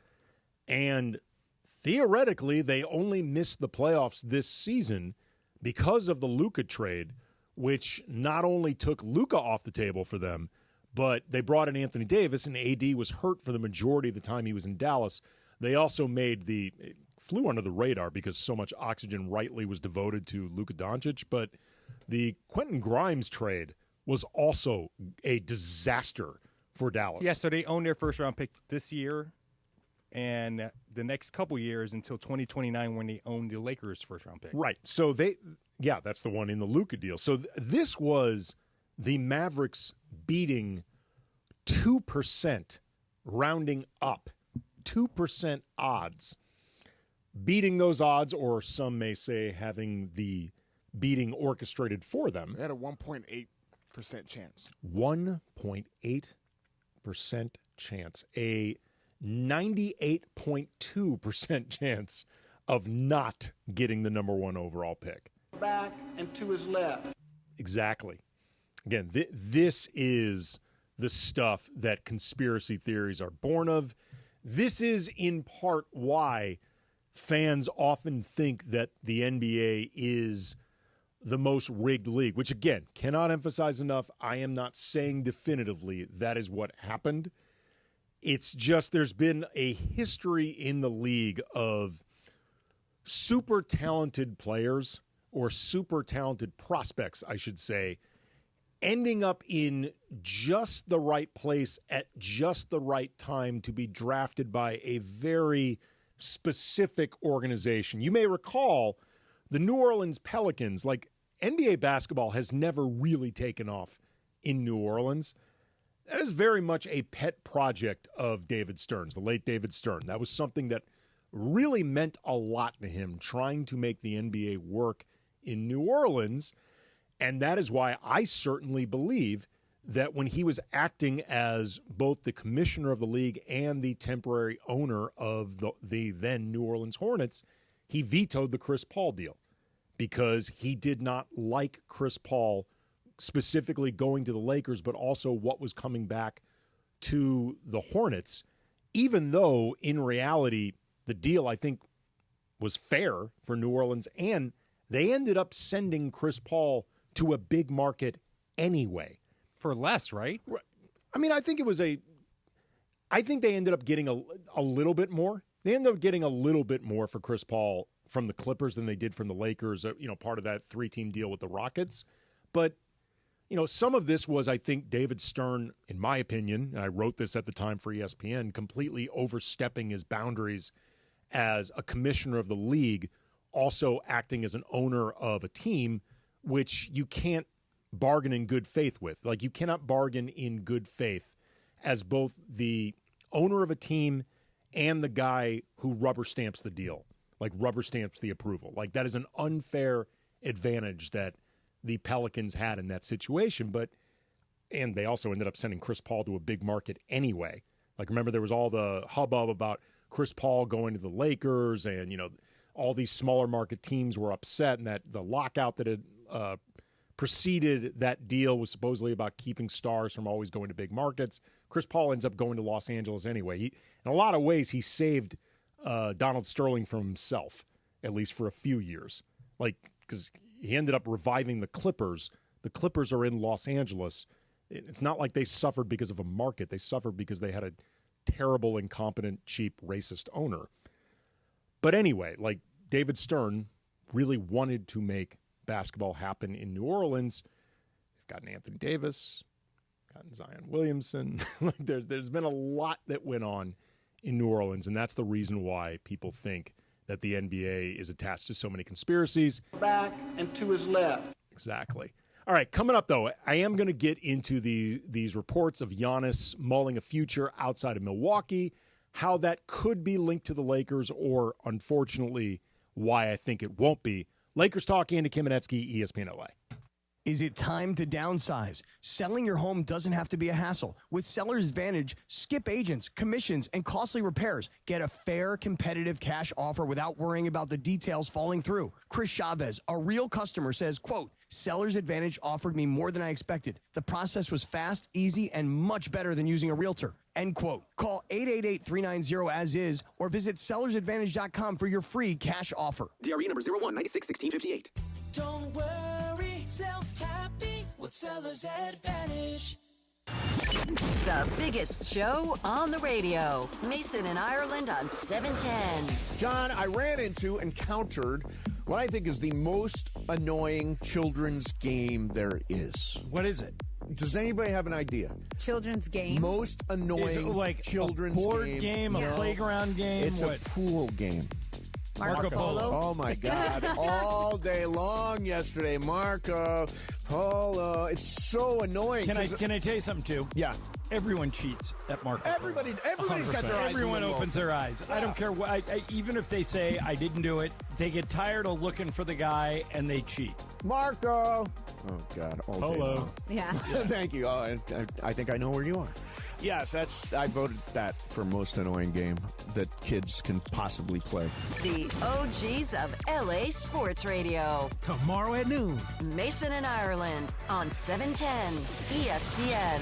And theoretically, they only missed the playoffs this season because of the Luka trade, which not only took Luka off the table for them, but they brought in Anthony Davis, and AD was hurt for the majority of the time he was in Dallas. They also it flew under the radar because so much oxygen rightly was devoted to Luka Doncic, but the Quentin Grimes trade was also a disaster for Dallas. Yeah, so they own their first-round pick this year and the next couple years until 2029 when they own the Lakers' first-round pick. Right. So that's the one in the Luka deal. So this was the Mavericks beating 2%, rounding up, 2% odds. Beating those odds, or some may say having the beating orchestrated for them. They had a 1.8% chance. 1.8% chance. A 98.2% chance of not getting the number 1 overall pick. Back and to his left. Exactly. Again, this is the stuff that conspiracy theories are born of. This is in part why fans often think that the NBA is the most rigged league, which, again, cannot emphasize enough. I am not saying definitively that is what happened. It's just there's been a history in the league of super talented players, or super talented prospects, I should say, ending up in just the right place at just the right time to be drafted by a very specific organization. You may recall the New Orleans Pelicans, like NBA basketball has never really taken off in New Orleans. That is very much a pet project of David Stern's, the late David Stern. That was something that really meant a lot to him, trying to make the NBA work in New Orleans. And that is why I certainly believe that when he was acting as both the commissioner of the league and the temporary owner of the then New Orleans Hornets, he vetoed the Chris Paul deal because he did not like Chris Paul specifically going to the Lakers, but also what was coming back to the Hornets, even though in reality the deal, I think, was fair for New Orleans, and they ended up sending Chris Paul to a big market anyway. For less, right? I mean, I think they ended up getting a little bit more. They ended up getting a little bit more for Chris Paul from the Clippers than they did from the Lakers, part of that 3-team deal with the Rockets. But, some of this was, I think, David Stern, in my opinion, and I wrote this at the time for ESPN, completely overstepping his boundaries as a commissioner of the league, also acting as an owner of a team, which you can't bargain in good faith with. Like, you cannot bargain in good faith as both the owner of a team and the guy who rubber stamps the deal, like rubber stamps the approval. Like, that is an unfair advantage that the Pelicans had in that situation. And they also ended up sending Chris Paul to a big market anyway. Like, remember, there was all the hubbub about Chris Paul going to the Lakers, and, all these smaller market teams were upset, and that the lockout that had preceded that deal was supposedly about keeping stars from always going to big markets. Chris Paul ends up going to Los Angeles anyway. In a lot of ways, he saved Donald Sterling from himself, at least for a few years. Like, because he ended up reviving the Clippers. The Clippers are in Los Angeles. It's not like they suffered because of a market. They suffered because they had a terrible, incompetent, cheap, racist owner. But anyway, like, David Stern really wanted to make basketball happen in New Orleans. They've gotten Anthony Davis, gotten Zion Williamson. Like, there's been a lot that went on in New Orleans, and that's the reason why people think that the NBA is attached to so many conspiracies. Back and to his left. Exactly. All right, coming up, though, I am going to get into these reports of Giannis mulling a future outside of Milwaukee, how that could be linked to the Lakers, or, unfortunately, why I think it won't be. Lakers Talk, Andy Kamenetsky, ESPN LA. Is it time to downsize? Selling your home doesn't have to be a hassle. With Seller's Advantage, skip agents, commissions, and costly repairs. Get a fair, competitive cash offer without worrying about the details falling through. Chris Chavez, a real customer, says, quote, Seller's Advantage offered me more than I expected. The process was fast, easy, and much better than using a realtor. End quote. Call 888-390-AS-IS or visit sellersadvantage.com for your free cash offer. DRE number 01961658. Don't worry, sell happy with Seller's Advantage. The biggest show on the radio. Mason and Ireland on 710. John, I encountered what I think is the most annoying children's game there is. What is it? Does anybody have an idea? Children's game? Most annoying Is it like children's a board game, a playground game? It's what? a pool game. Marco Polo? Oh, my God. All day long yesterday. Marco Polo. It's so annoying. Can I tell you something, too? Yeah. Everyone cheats at Marco Polo. Everybody's got their eyes. Everyone opens their eyes. Yeah. I don't care what. Even if they say, I didn't do it, they get tired of looking for the guy, and they cheat. Marco. Oh, God. All day long. Yeah. Thank you. Oh, I think I know where you are. Yes, I voted that for most annoying game that kids can possibly play. The OGs of LA Sports Radio. Tomorrow at noon. Mason and Ireland on 710 ESPN.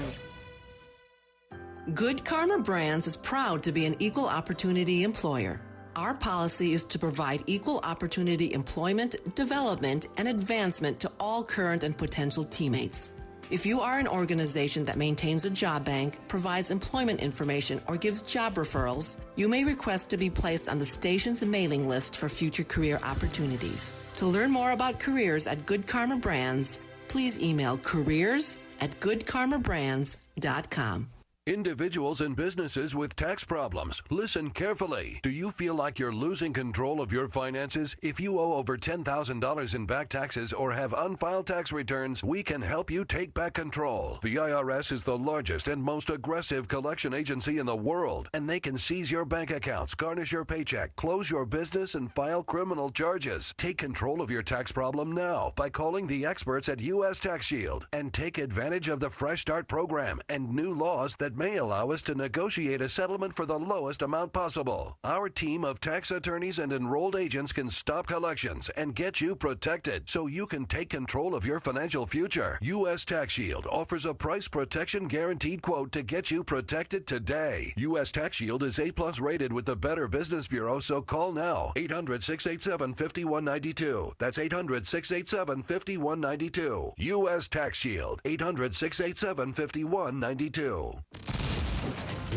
Good Karma Brands is proud to be an equal opportunity employer. Our policy is to provide equal opportunity employment, development, and advancement to all current and potential teammates. If you are an organization that maintains a job bank, provides employment information, or gives job referrals, you may request to be placed on the station's mailing list for future career opportunities. To learn more about careers at Good Karma Brands, please email careers@goodkarmabrands.com. Individuals and businesses with tax problems, listen carefully. Do you feel like you're losing control of your finances? If you owe over $10,000 in back taxes or have unfiled tax returns, we can help you take back control. The IRS is the largest and most aggressive collection agency in the world, and they can seize your bank accounts, garnish your paycheck, close your business, and file criminal charges. Take control of your tax problem now by calling the experts at U.S. Tax Shield and take advantage of the Fresh Start program and new laws that may allow us to negotiate a settlement for the lowest amount possible. Our team of tax attorneys and enrolled agents can stop collections and get you protected so you can take control of your financial future. U.S. Tax Shield offers a price protection guaranteed quote to get you protected today. U.S. Tax Shield is A+ rated with the Better Business Bureau, so call now. 800-687-5192. That's 800-687-5192. U.S. Tax Shield. 800-687-5192.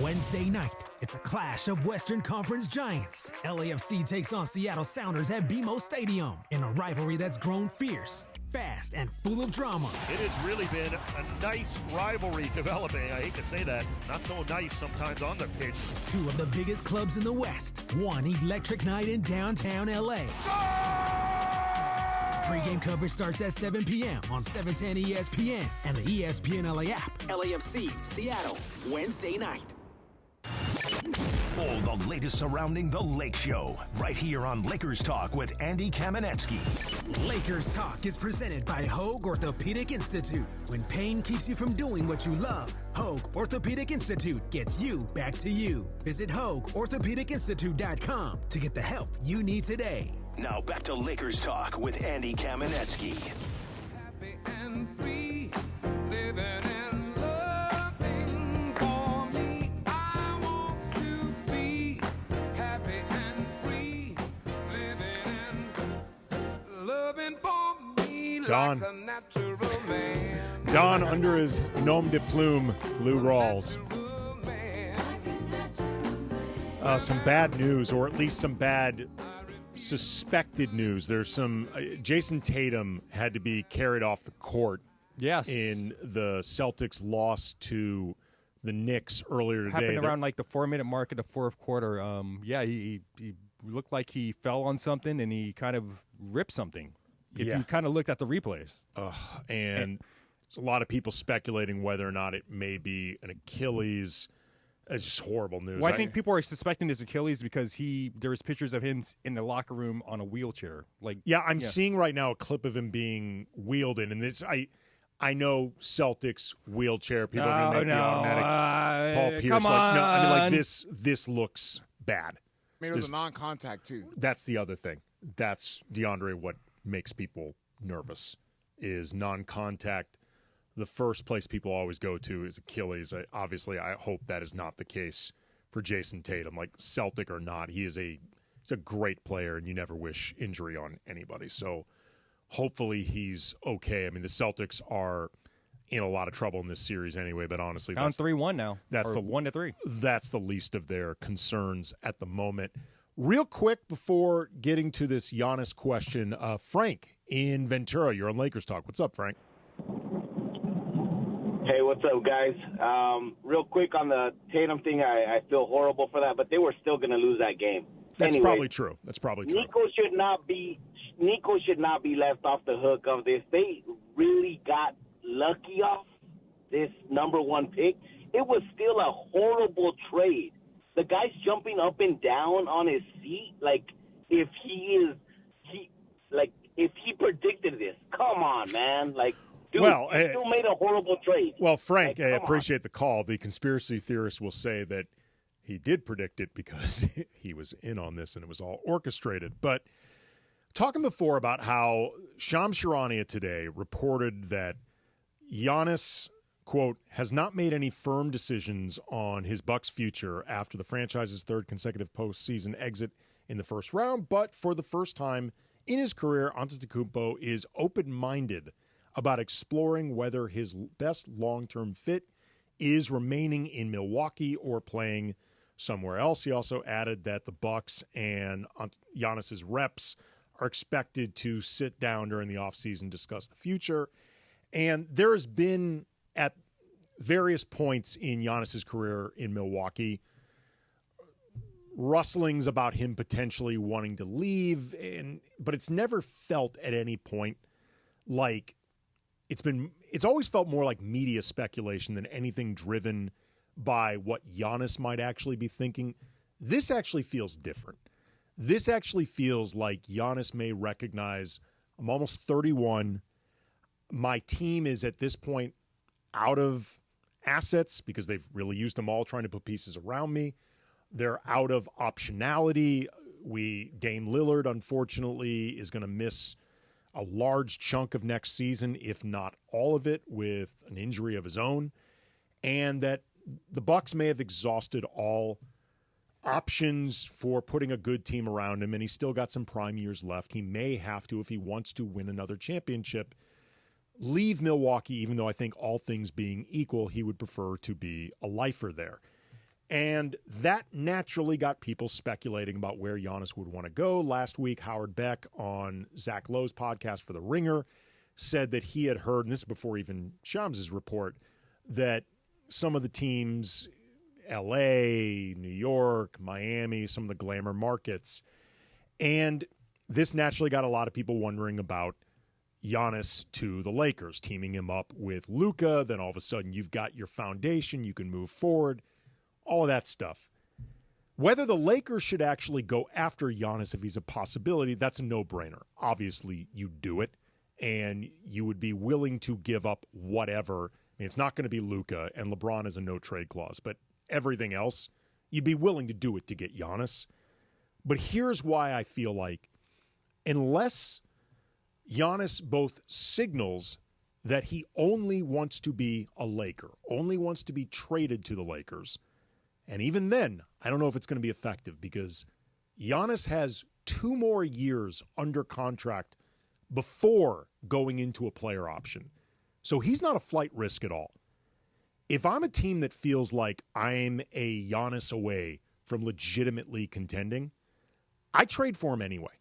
Wednesday night, it's a clash of Western Conference giants. LAFC takes on Seattle Sounders at BMO Stadium in a rivalry that's grown fierce, fast, and full of drama. It has really been a nice rivalry developing. I hate to say that. Not so nice sometimes on the pitch. Two of the biggest clubs in the West. One electric night in downtown LA. Pre-game coverage starts at 7 p.m. on 710 ESPN and the ESPN LA app. LAFC, Seattle, Wednesday night. All the latest surrounding the Lake Show, right here on Lakers Talk with Andy Kamenetsky. Lakers Talk is presented by Hoag Orthopedic Institute. When pain keeps you from doing what you love, Hoag Orthopedic Institute gets you back to you. Visit HoagOrthopedicInstitute.com to get the help you need today. Now back to Lakers Talk with Andy Kamenetsky. Happy and free, living and loving for me. I want to be happy and free, living and loving for me Don. like a natural man. Don under his nom de plume, Lou Rawls. Some bad news, or at least some bad suspected news. There's some Jason Tatum had to be carried off the court. Yes, in the Celtics loss to the Knicks earlier today. Happened around like the 4-minute mark of the fourth quarter. He looked like he fell on something and he kind of ripped something. If you kind of looked at the replays, and there's a lot of people speculating whether or not it may be an Achilles. It's just horrible news. Well, I think people are suspecting his Achilles because there's pictures of him in the locker room on a wheelchair. I'm seeing right now a clip of him being wheeled in, and this I know Celtics wheelchair people are going to make the automatic Paul Pierce. Come on. This looks bad. I mean, it was a non-contact too. That's the other thing. That's DeAndre. What makes people nervous is non-contact. The first place people always go to is Achilles. Obviously, I hope that is not the case for Jason Tatum. Like, Celtic or not, he's a great player, and you never wish injury on anybody. So hopefully he's okay. I mean, the Celtics are in a lot of trouble in this series anyway, but honestly, down 3-1 now. That's or 1-3. That's the least of their concerns at the moment. Real quick before getting to this Giannis question, Frank in Ventura, you're on Lakers Talk. What's up, Frank? Hey, what's up, guys? Real quick on the Tatum thing, I feel horrible for that, but they were still going to lose that game. That's anyway, probably true. That's probably true. Nico should not be left off the hook of this. They really got lucky off this number one pick. It was still a horrible trade. The guy's jumping up and down on his seat like if he predicted this. Come on, man. Like, dude, he still made a horrible trade. Well, Frank, I appreciate the call. The conspiracy theorists will say that he did predict it because he was in on this and it was all orchestrated. But talking before about how Shams Charania today reported that Giannis, quote, has not made any firm decisions on his Bucks future after the franchise's third consecutive postseason exit in the first round, but for the first time in his career, Antetokounmpo is open-minded about exploring whether his best long-term fit is remaining in Milwaukee or playing somewhere else. He also added that the Bucks and Giannis's reps are expected to sit down during the offseason, discuss the future. And there has been, at various points in Giannis's career in Milwaukee, rustlings about him potentially wanting to leave, but it's never felt at any point like it's always felt more like media speculation than anything driven by what Giannis might actually be thinking. This actually feels different. This actually feels like Giannis may recognize, I'm almost 31. My team is at this point out of assets because they've really used them all trying to put pieces around me. They're out of optionality. Dame Lillard, unfortunately, is going to miss a large chunk of next season, if not all of it, with an injury of his own. And that the Bucks may have exhausted all options for putting a good team around him, and he's still got some prime years left. He may have to, if he wants to win another championship, leave Milwaukee, even though I think all things being equal, he would prefer to be a lifer there. And that naturally got people speculating about where Giannis would want to go. Last week, Howard Beck on Zach Lowe's podcast for The Ringer said that he had heard, and this is before even Shams' report, that some of the teams, LA, New York, Miami, some of the glamour markets, and this naturally got a lot of people wondering about Giannis to the Lakers, teaming him up with Luka. Then all of a sudden you've got your foundation, you can move forward. All of that stuff. Whether the Lakers should actually go after Giannis if he's a possibility, that's a no-brainer. Obviously, you do it, and you would be willing to give up whatever. I mean, it's not going to be Luka, and LeBron has a no-trade clause, but everything else, you'd be willing to do it to get Giannis. But here's why I feel like unless Giannis both signals that he only wants to be a Laker, only wants to be traded to the Lakers, and even then, I don't know if it's going to be effective because Giannis has 2 more years under contract before going into a player option. So he's not a flight risk at all. If I'm a team that feels like I'm a Giannis away from legitimately contending, I trade for him anyway.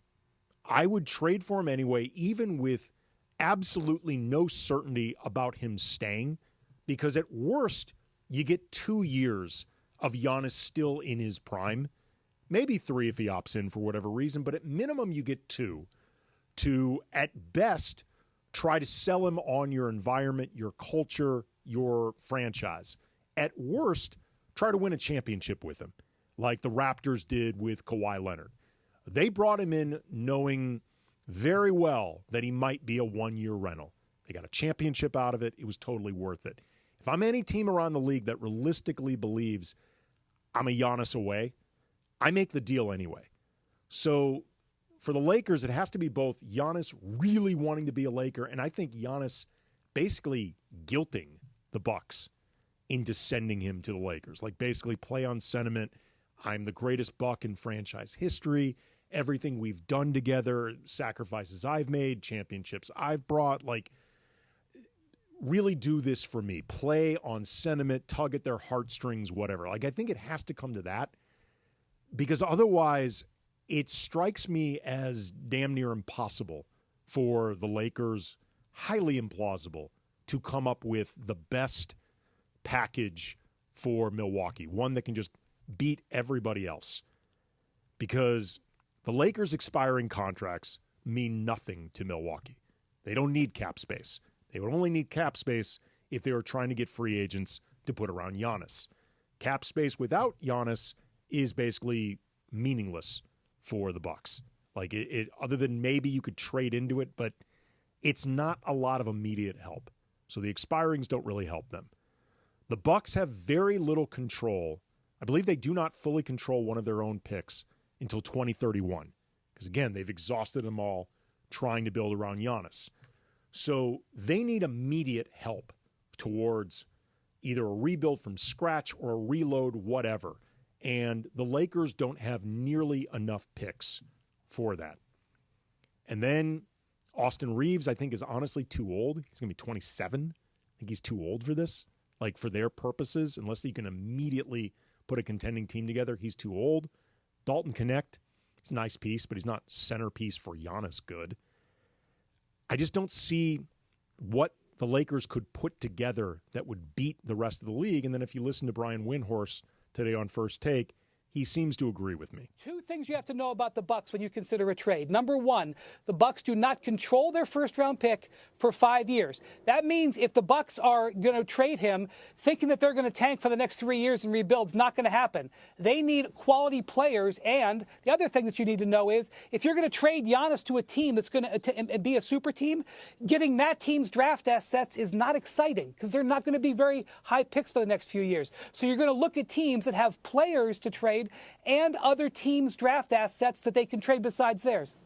I would trade for him anyway, even with absolutely no certainty about him staying, because at worst, you get 2 years of Giannis still in his prime, maybe 3 if he opts in for whatever reason, but at minimum you get 2 to, at best, try to sell him on your environment, your culture, your franchise. At worst, try to win a championship with him, like the Raptors did with Kawhi Leonard. They brought him in knowing very well that he might be a 1-year rental. They got a championship out of it. It was totally worth it. If I'm any team around the league that realistically believes I'm a Giannis away, I make the deal anyway. So for the Lakers, it has to be both Giannis really wanting to be a Laker, and I think Giannis basically guilting the Bucks into sending him to the Lakers. Like basically play on sentiment, I'm the greatest Buck in franchise history, everything we've done together, sacrifices I've made, championships I've brought, like really do this for me. Play on sentiment, tug at their heartstrings, whatever. Like I think it has to come to that because otherwise it strikes me as damn near impossible for the Lakers, highly implausible, to come up with the best package for Milwaukee, one that can just beat everybody else. Because the Lakers' expiring contracts mean nothing to Milwaukee. They don't need cap space. They would only need cap space if they were trying to get free agents to put around Giannis. Cap space without Giannis is basically meaningless for the Bucks. Like it other than maybe you could trade into it, but it's not a lot of immediate help. So the expirings don't really help them. The Bucks have very little control. I believe they do not fully control one of their own picks until 2031. Because again, they've exhausted them all trying to build around Giannis. So they need immediate help towards either a rebuild from scratch or a reload, whatever. And the Lakers don't have nearly enough picks for that. And then Austin Reaves, I think, is honestly too old. He's going to be 27. I think he's too old for this. Like, for their purposes, unless you can immediately put a contending team together, he's too old. Dalton Connect, he's a nice piece, but he's not centerpiece for Giannis good. I just don't see what the Lakers could put together that would beat the rest of the league. And then if you listen to Brian Windhorst today on First Take, he seems to agree with me. Two things you have to know about the Bucks when you consider a trade. Number one, the Bucks do not control their first-round pick for 5 years. That means if the Bucks are going to trade him, thinking that they're going to tank for the next 3 years and rebuild is not going to happen. They need quality players. And the other thing that you need to know is if you're going to trade Giannis to a team that's going to be a super team, getting that team's draft assets is not exciting because they're not going to be very high picks for the next few years. So you're going to look at teams that have players to trade and other teams' draft assets that they can trade besides theirs.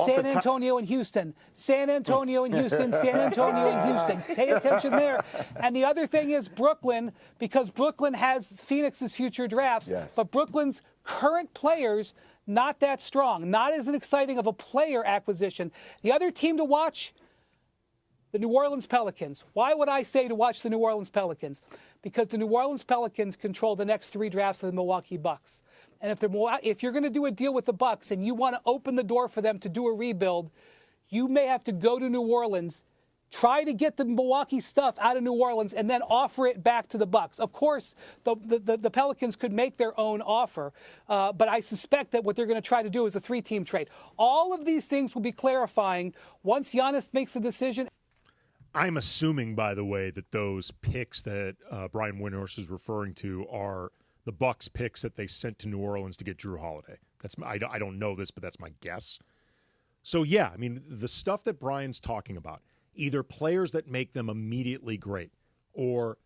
San Antonio and Houston. San Antonio and Houston. San Antonio and Houston. Pay attention there. And the other thing is Brooklyn, because Brooklyn has Phoenix's future drafts, but Brooklyn's current players not that strong, not as exciting of a player acquisition. The other team to watch, the New Orleans Pelicans. Why would I say to watch the New Orleans Pelicans? Because the New Orleans Pelicans control the next 3 drafts of the Milwaukee Bucks. And if you're going to do a deal with the Bucks and you want to open the door for them to do a rebuild, you may have to go to New Orleans, try to get the Milwaukee stuff out of New Orleans, and then offer it back to the Bucks. Of course, the Pelicans could make their own offer, but I suspect that what they're going to try to do is a 3-team trade. All of these things will be clarifying once Giannis makes a decision. I'm assuming, by the way, that those picks that Brian Windhorst is referring to are the Bucks picks that they sent to New Orleans to get Drew Holiday. I don't know this, but that's my guess. So, yeah, I mean, the stuff that Brian's talking about, either players that make them immediately great or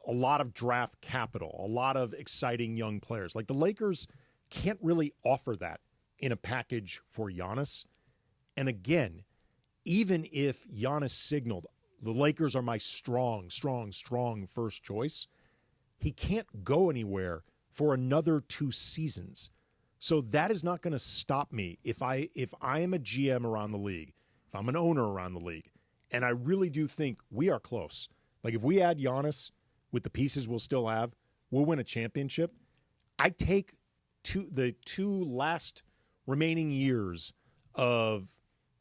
a lot of draft capital, a lot of exciting young players. Like the Lakers can't really offer that in a package for Giannis. And again, even if Giannis signaled, the Lakers are my strong first choice, he can't go anywhere for another 2 seasons. So that is not going to stop me if I am a GM around the league, if I'm an owner around the league, and I really do think we are close. Like if we add Giannis with the pieces we'll still have, we'll win a championship. I take the 2 last remaining years of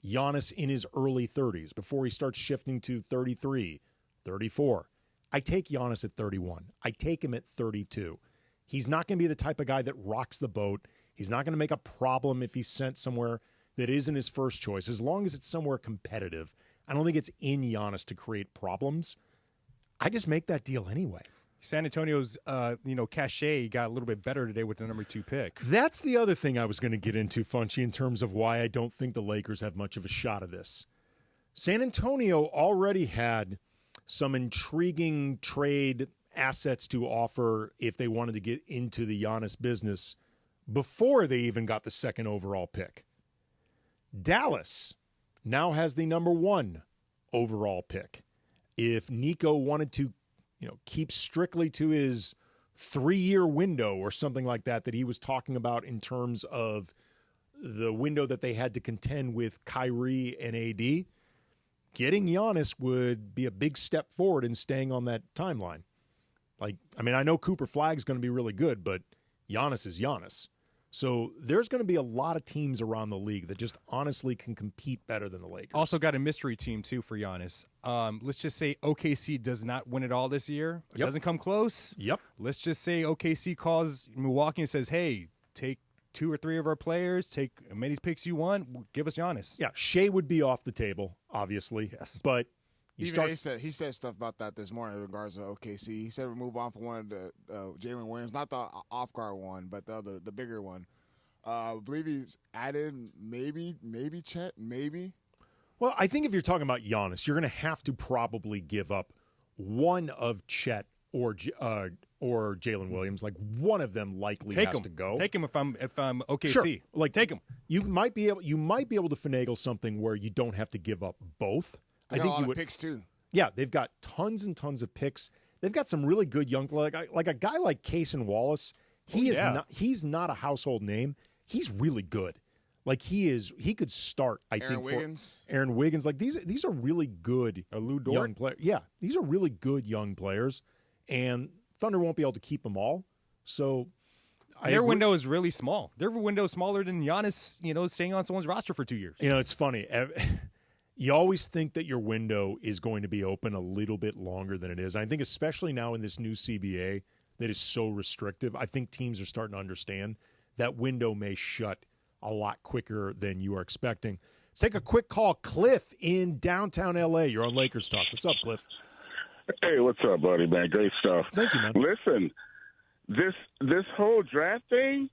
Giannis in his early 30s before he starts shifting to 33, 34. I take Giannis at 31. I take him at 32. He's not going to be the type of guy that rocks the boat. He's not going to make a problem if he's sent somewhere that isn't his first choice. As long as it's somewhere competitive, I don't think it's in Giannis to create problems. I just make that deal anyway. San Antonio's, cachet got a little bit better today with the number 2 pick. That's the other thing I was going to get into, Funchy, in terms of why I don't think the Lakers have much of a shot of this. San Antonio already had some intriguing trade assets to offer if they wanted to get into the Giannis business before they even got the 2nd overall pick. Dallas now has the number 1 overall pick. If Nico wanted to keep strictly to his 3-year window or something like that he was talking about in terms of the window that they had to contend with Kyrie and AD, getting Giannis would be a big step forward in staying on that timeline. I know Cooper Flagg's going to be really good, but Giannis is Giannis. So there's going to be a lot of teams around the league that just honestly can compete better than the Lakers. Also got a mystery team, too, for Giannis. Let's just say OKC does not win it all this year. It doesn't come close. Yep. Let's just say OKC calls Milwaukee and says, hey, take 2 or 3 of our players, take as many picks you want, give us Giannis. Yeah, Shea would be off the table, obviously. Yes. But he said stuff about that this morning in regards to OKC. He said we move on from one of the Jalen Williams, not the off-guard one, but the bigger one. I believe he's added maybe Chet, maybe. Well, I think if you're talking about Giannis, you're going to have to probably give up one of Chet or Jalen Williams. Like one of them likely has to go. Take him if I'm OKC. Sure. Take him. You might be able to finagle something where you don't have to give up both. I think you would picks too. Yeah, they've got tons and tons of picks. They've got some really good young like a guy like Cason Wallace. He's not a household name. He's really good. Like he could start. Aaron Wiggins. Aaron Wiggins. Like these are really good young players. Yeah, these are really good young players, and Thunder won't be able to keep them all. So their window is really small. Their window is smaller than Giannis. Staying on someone's roster for 2 years. It's funny. You always think that your window is going to be open a little bit longer than it is. I think especially now in this new CBA that is so restrictive, I think teams are starting to understand that window may shut a lot quicker than you are expecting. Let's take a quick call. Cliff in downtown L.A. You're on Lakers Talk. What's up, Cliff? Hey, what's up, buddy, man? Great stuff. Thank you, man. Listen, this whole draft thing,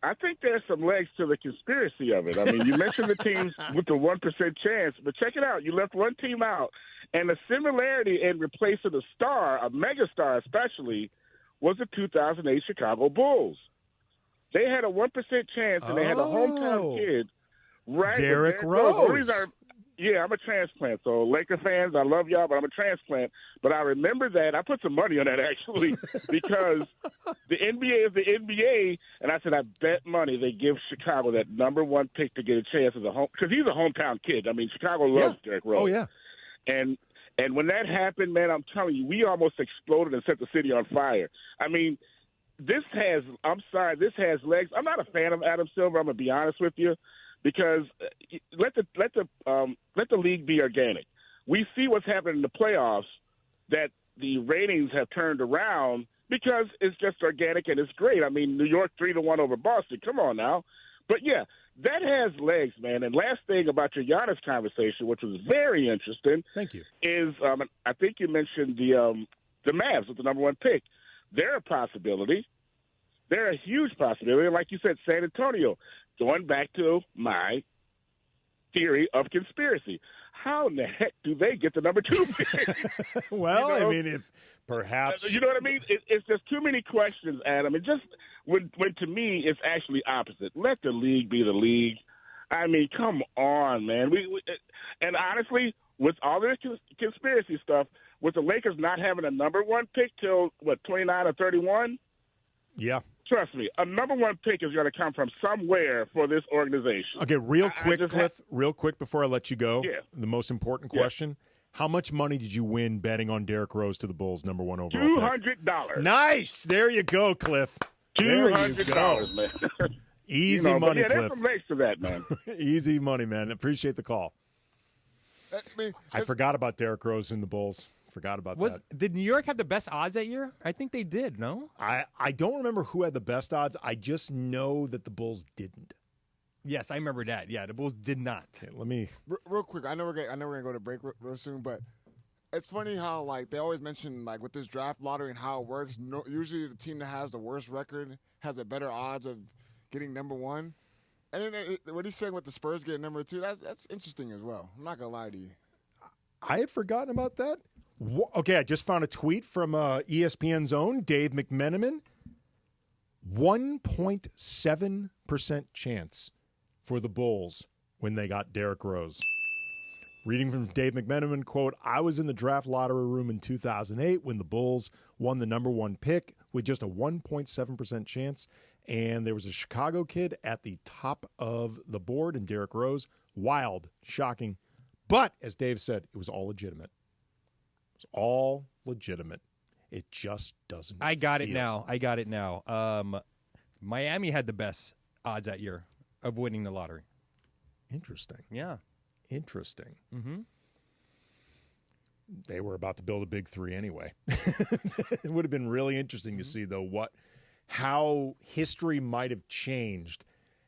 I think there's some legs to the conspiracy of it. I mean, you mentioned the teams with the 1% chance, but check it out. You left one team out, and the similarity in replacing a star, a megastar especially, was the 2008 Chicago Bulls. They had a 1% chance, and they had a hometown kid. Right, Derrick Rose. Yeah, I'm a transplant. So Laker fans, I love y'all, but I'm a transplant. But I remember that. I put some money on that, actually, because the NBA is the NBA. And I said, I bet money they give Chicago that number one pick to get a chance as a home, because he's a hometown kid. I mean, Chicago loves Derrick Rose. Oh, yeah. And when that happened, man, I'm telling you, we almost exploded and set the city on fire. I mean, this has legs. I'm not a fan of Adam Silver, I'm going to be honest with you. Because let the league be organic. We see what's happening in the playoffs, that the ratings have turned around because it's just organic and it's great. I mean, New York 3-1 over Boston. Come on now. But yeah, that has legs, man. And last thing about your Giannis conversation, which was very interesting. Thank you. Is I think you mentioned the Mavs with the number one pick. They're a possibility. They're a huge possibility. And like you said, San Antonio. Going back to my theory of conspiracy, how in the heck do they get the number 2 pick? Well, I mean, if perhaps you know what I mean. It's just too many questions, Adam. And just when to me, it's actually opposite. Let the league be the league. I mean, come on, man. And honestly, with all this conspiracy stuff, with the Lakers not having a number one pick till 29 or 31. Yeah. Trust me, a number one pick is going to come from somewhere for this organization. Okay, real quick, Cliff, real quick before I let you go, the most important question. How much money did you win betting on Derrick Rose to the Bulls, number one overall pick? $200. Nice. There you go, Cliff. $200, man. Easy money, Cliff. Cliff. There's some legs to that, man. Easy money, man. Appreciate the call. I forgot about Derrick Rose and the Bulls. Forgot about that. Did New York have the best odds that year? I think they did, no? I don't remember who had the best odds. I just know that the Bulls didn't. Yes, I remember that. Yeah, the Bulls did not. Okay, let me real quick. I know we're gonna go to break real soon, but it's funny how like they always mention like with this draft lottery and how it works. Usually the team that has the worst record has a better odds of getting number one. And then what he's saying with the Spurs getting number 2, that's interesting as well. I'm not gonna lie to you. I had forgotten about that. Okay, I just found a tweet from ESPN's own Dave McMenamin. 1.7% chance for the Bulls when they got Derrick Rose. Reading from Dave McMenamin, quote, I was in the draft lottery room in 2008 when the Bulls won the number one pick with just a 1.7% chance, and there was a Chicago kid at the top of the board in Derrick Rose. Wild, shocking. But, as Dave said, it was all legitimate. It's all legitimate. It just doesn't I got it now. Miami had the best odds that year of winning the lottery. Interesting. Yeah. Interesting. Mm-hmm. They were about to build a big 3 anyway. It would have been really interesting to see, though, how history might have changed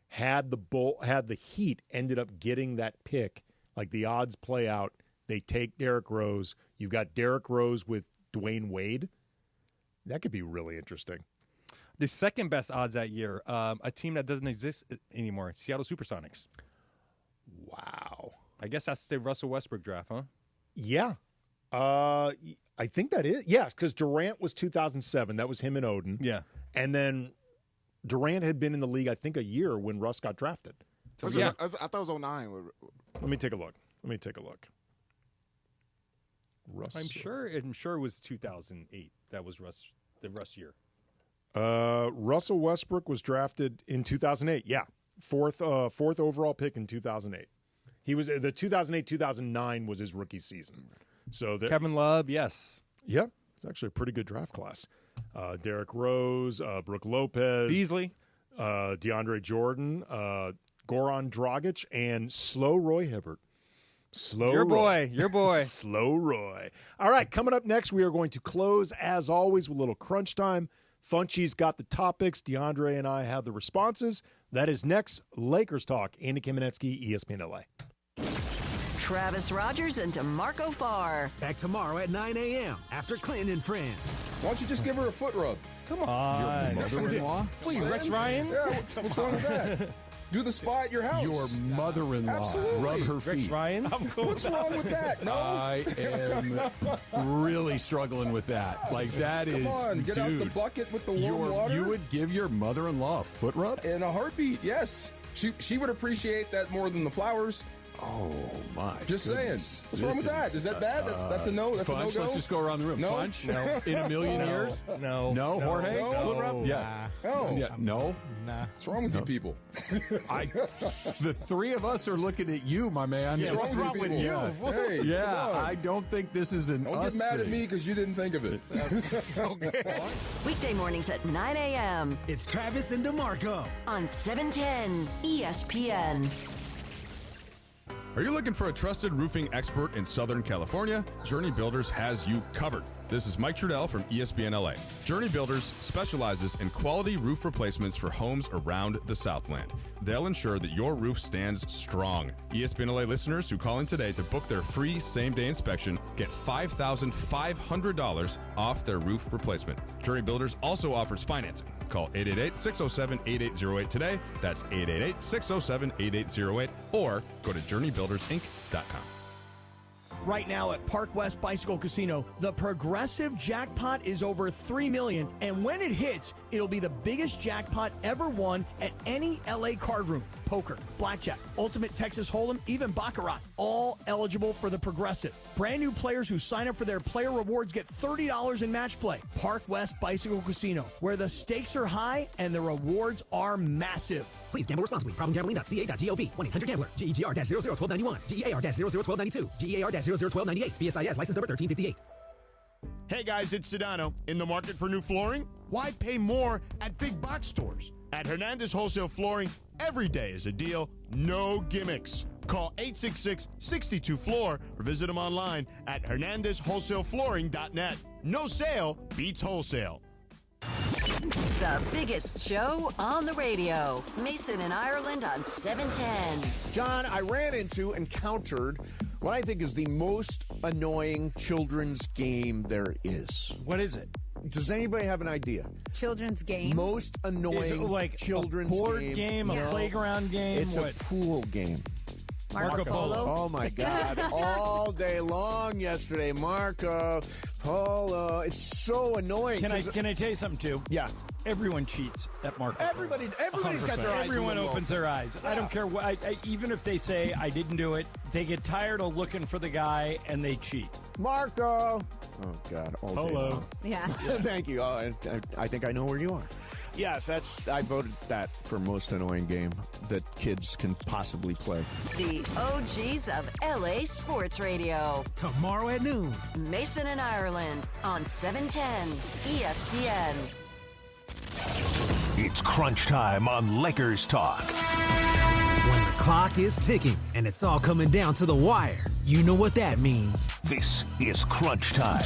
had the Heat ended up getting that pick. Like the odds play out. They take Derrick Rose. You've got Derrick Rose with Dwayne Wade. That could be really interesting. The second best odds that year, a team that doesn't exist anymore, Seattle Supersonics. Wow. I guess that's the Russell Westbrook draft, huh? Yeah. I think that is. Yeah, because Durant was 2007. That was him and Oden. Yeah. And then Durant had been in the league, I think, a year when Russ got drafted. So, I thought it was 09. Let me take a look. Russ. I'm sure it was 2008. That was the Russ year. Russell Westbrook was drafted in 2008. Yeah, fourth overall pick in 2008. He was the 2008-2009 was his rookie season. So Kevin Love, yes. Yep, it's actually a pretty good draft class. Derrick Rose, Brook Lopez, Beasley, DeAndre Jordan, Goran Dragic, and slow Roy Hibbert. Slow Your Roy. boy. Your boy. Slow Roy. All right, coming up next, we are going to close, as always, with a little crunch time. Funchy's got the topics. DeAndre and I have the responses. That is next. Lakers Talk. Andy Kamenetsky, ESPN LA. Travis Rogers and DeMarco Farr. Back tomorrow at 9 a.m. after Clinton and Friends. Why don't you just give her a foot rub? Come on. Your mother-in-law? What, you Rex Ryan? Yeah, what's wrong with that? Do the spa at your house. Your mother-in-law. Absolutely. Rub her feet. Rex Ryan? What's wrong with that? No. I am really struggling with that. Like, that Come is, on, get out the bucket with the warm water. You would give your mother-in-law a foot rub? In a heartbeat, yes. She would appreciate that more than the flowers. Oh, my Just goodness. saying. What's wrong with that? Is that bad? That's a no? That's Punch, a no-go? let's just go around the room. No? Punch? No. In a million years? No. No, Jorge? No. Foot rub? Yeah. No. Yeah. No? Nah. What's wrong with you people? The three of us are looking at you, my man. Yeah, what's wrong with you? Hey, yeah, come on. I don't think this is an Don't us get mad at thing. me because you didn't think of it. Weekday mornings at 9 a.m. It's Travis and DeMarco on 710 ESPN. Are you looking for a trusted roofing expert in Southern California? Journey Builders has you covered. This is Mike Trudell from ESPN LA. Journey Builders specializes in quality roof replacements for homes around the Southland. They'll ensure that your roof stands strong. ESPN LA listeners who call in today to book their free same-day inspection get $5,500 off their roof replacement. Journey Builders also offers financing. Call 888-607-8808 today. That's 888-607-8808. Or go to journeybuildersinc.com. Right now at Park West Bicycle Casino, the progressive jackpot is over $3 million, and when it hits, it'll be the biggest jackpot ever won at any LA card room. Poker, blackjack, ultimate Texas Hold'em, even Baccarat, all eligible for the progressive. Brand new players who sign up for their player rewards get $30 in match play. Park West Bicycle Casino, where the stakes are high and the rewards are massive. Please gamble responsibly. Problemgambling.ca.gov. 1-800-GAMBLER. GEGR-001291. GEAR-001292. GEAR-001298. BSIS license number 1358. Hey guys, it's Sedano. In the market for new flooring? Why pay more at big box stores? At Hernandez Wholesale Flooring, every day is a deal, no gimmicks. Call 866-62-FLOOR or visit them online at hernandezwholesaleflooring.net. No sale beats wholesale. The biggest show on the radio. Mason and Ireland on 710. John, I encountered what I think is the most annoying children's game there is. What is it? Does anybody have an idea? Children's game. Most annoying Is it like children's a board game, Yeah. a playground game? It's what? a pool game. Marco Polo. Oh my God! All day long yesterday, Marco Polo. It's so annoying. Can I tell you something too? Yeah. Everyone cheats at Marco. Everybody's got their eyes. Everyone in the opens their eyes. Yeah. I don't care what. Even if they say I didn't do it, they get tired of looking for the guy and they cheat. Marco. Oh God! All day Polo. long. Yeah. Thank you. Oh, I think I know where you are. Yes, I voted that for most annoying game that kids can possibly play. The OGs of LA Sports Radio. Tomorrow at noon. Mason and Ireland on 710 ESPN. It's crunch time on Lakers Talk. When the clock is ticking and it's all coming down to the wire, you know what that means. This is crunch time.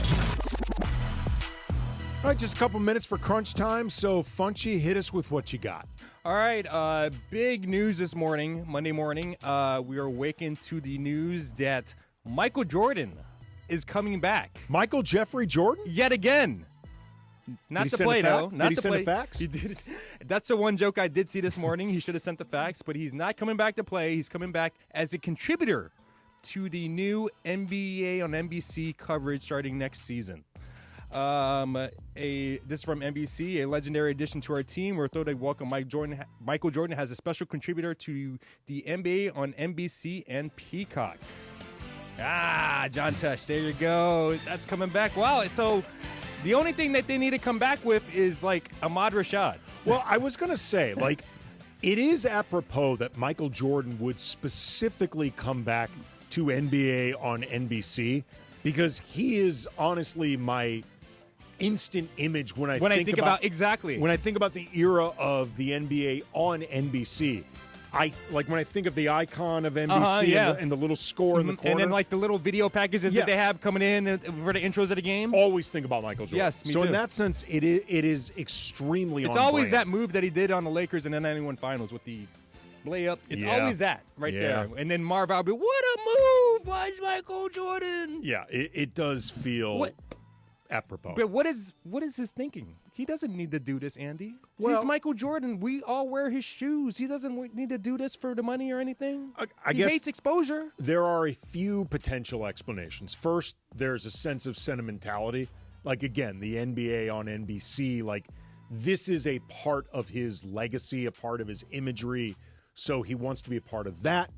All right, just a couple minutes for crunch time. So, Funchy, hit us with what you got. All right, big news this morning, Monday morning. We are awakened to the news that Michael Jordan is coming back. Michael Jeffrey Jordan? Yet again. Not to play, though. Did he send the fax? He did. That's the one joke I did see this morning. He should have sent the fax, but he's not coming back to play. He's coming back as a contributor to the new NBA on NBC coverage starting next season. This is from NBC, a legendary addition to our team. We're thrilled to welcome Michael Jordan as a special contributor to the NBA on NBC and Peacock. John Tesh, there you go. That's coming back. Wow. So the only thing that they need to come back with is like Ahmad Rashad. Well, I was going to say, like, it is apropos that Michael Jordan would specifically come back to NBA on NBC because he is honestly my instant image when I think about exactly when I think about the era of the NBA on NBC. like when I think of the icon of NBC and the little score in the corner. And then like the little video packages that they have coming in for the intros of the game. Always think about Michael Jordan. Yes, me so too. in that sense, it is extremely It's on always brand. that move that he did on the Lakers in the 91 Finals with the layup. It's always that right there. And then Marv Albert, what a move by Michael Jordan. Yeah, it does feel apropos. But what is his thinking? He doesn't need to do this, Andy. Well, he's Michael Jordan. We all wear his shoes. He doesn't need to do this for the money or anything. I he guess hates exposure. There are a few potential explanations. First, there's a sense of sentimentality. Like, again, the NBA on NBC, like, this is a part of his legacy, a part of his imagery, so he wants to be a part of that.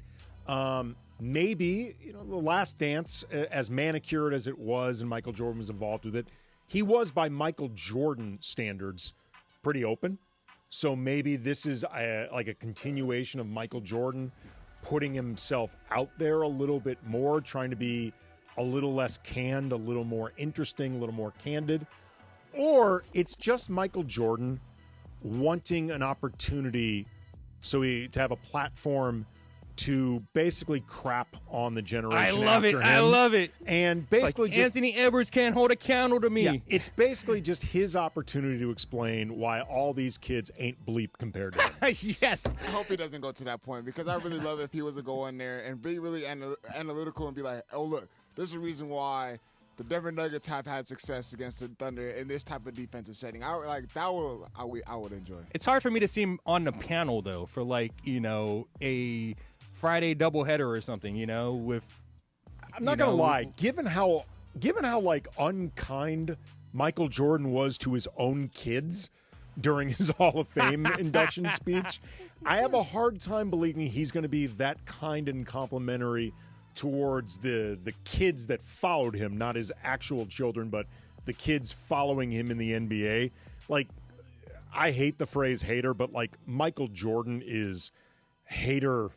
Maybe, The Last Dance, as manicured as it was, and Michael Jordan was involved with it, he was, by Michael Jordan standards, pretty open. So maybe this is like a continuation of Michael Jordan putting himself out there a little bit more, trying to be a little less canned, a little more interesting, a little more candid. Or it's just Michael Jordan wanting an opportunity to have a platform to basically crap on the generation after him. I love it. And basically like Anthony Edwards can't hold a candle to me. Yeah, it's basically just his opportunity to explain why all these kids ain't bleep compared to him. Yes. I hope he doesn't go to that point, because I really love if he was to go in there and be really analytical and be like, oh, look, there's a reason why the Denver Nuggets have had success against the Thunder in this type of defensive setting. I would enjoy. It's hard for me to see him on the panel, though, for a Friday doubleheader or something, with. I'm not gonna lie. Given how like unkind Michael Jordan was to his own kids during his Hall of Fame induction speech, I have a hard time believing he's going to be that kind and complimentary towards the kids that followed him, not his actual children, but the kids following him in the NBA. Like, I hate the phrase hater, but like Michael Jordan is hater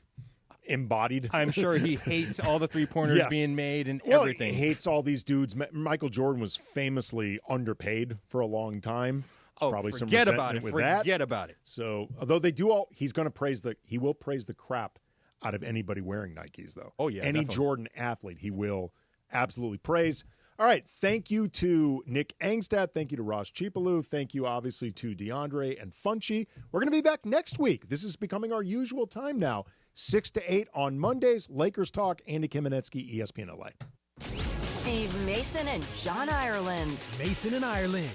embodied. I'm sure he hates all the three-pointers being made and everything. He hates all these dudes. Michael Jordan was famously underpaid for a long time. Oh, probably some forget resentment about it. with Forget that. about it. So, although he will praise the crap out of anybody wearing Nikes, though. Oh, yeah, Any definitely. Jordan athlete, he will absolutely praise. All right, thank you to Nick Angstadt. Thank you to Raj Chipaloo. Thank you, obviously, to DeAndre and Funchy. We're going to be back next week. This is becoming our usual time now, 6 to 8 on Mondays. Lakers Talk, Andy Kamenetsky, ESPN LA. Steve Mason and John Ireland. Mason and Ireland.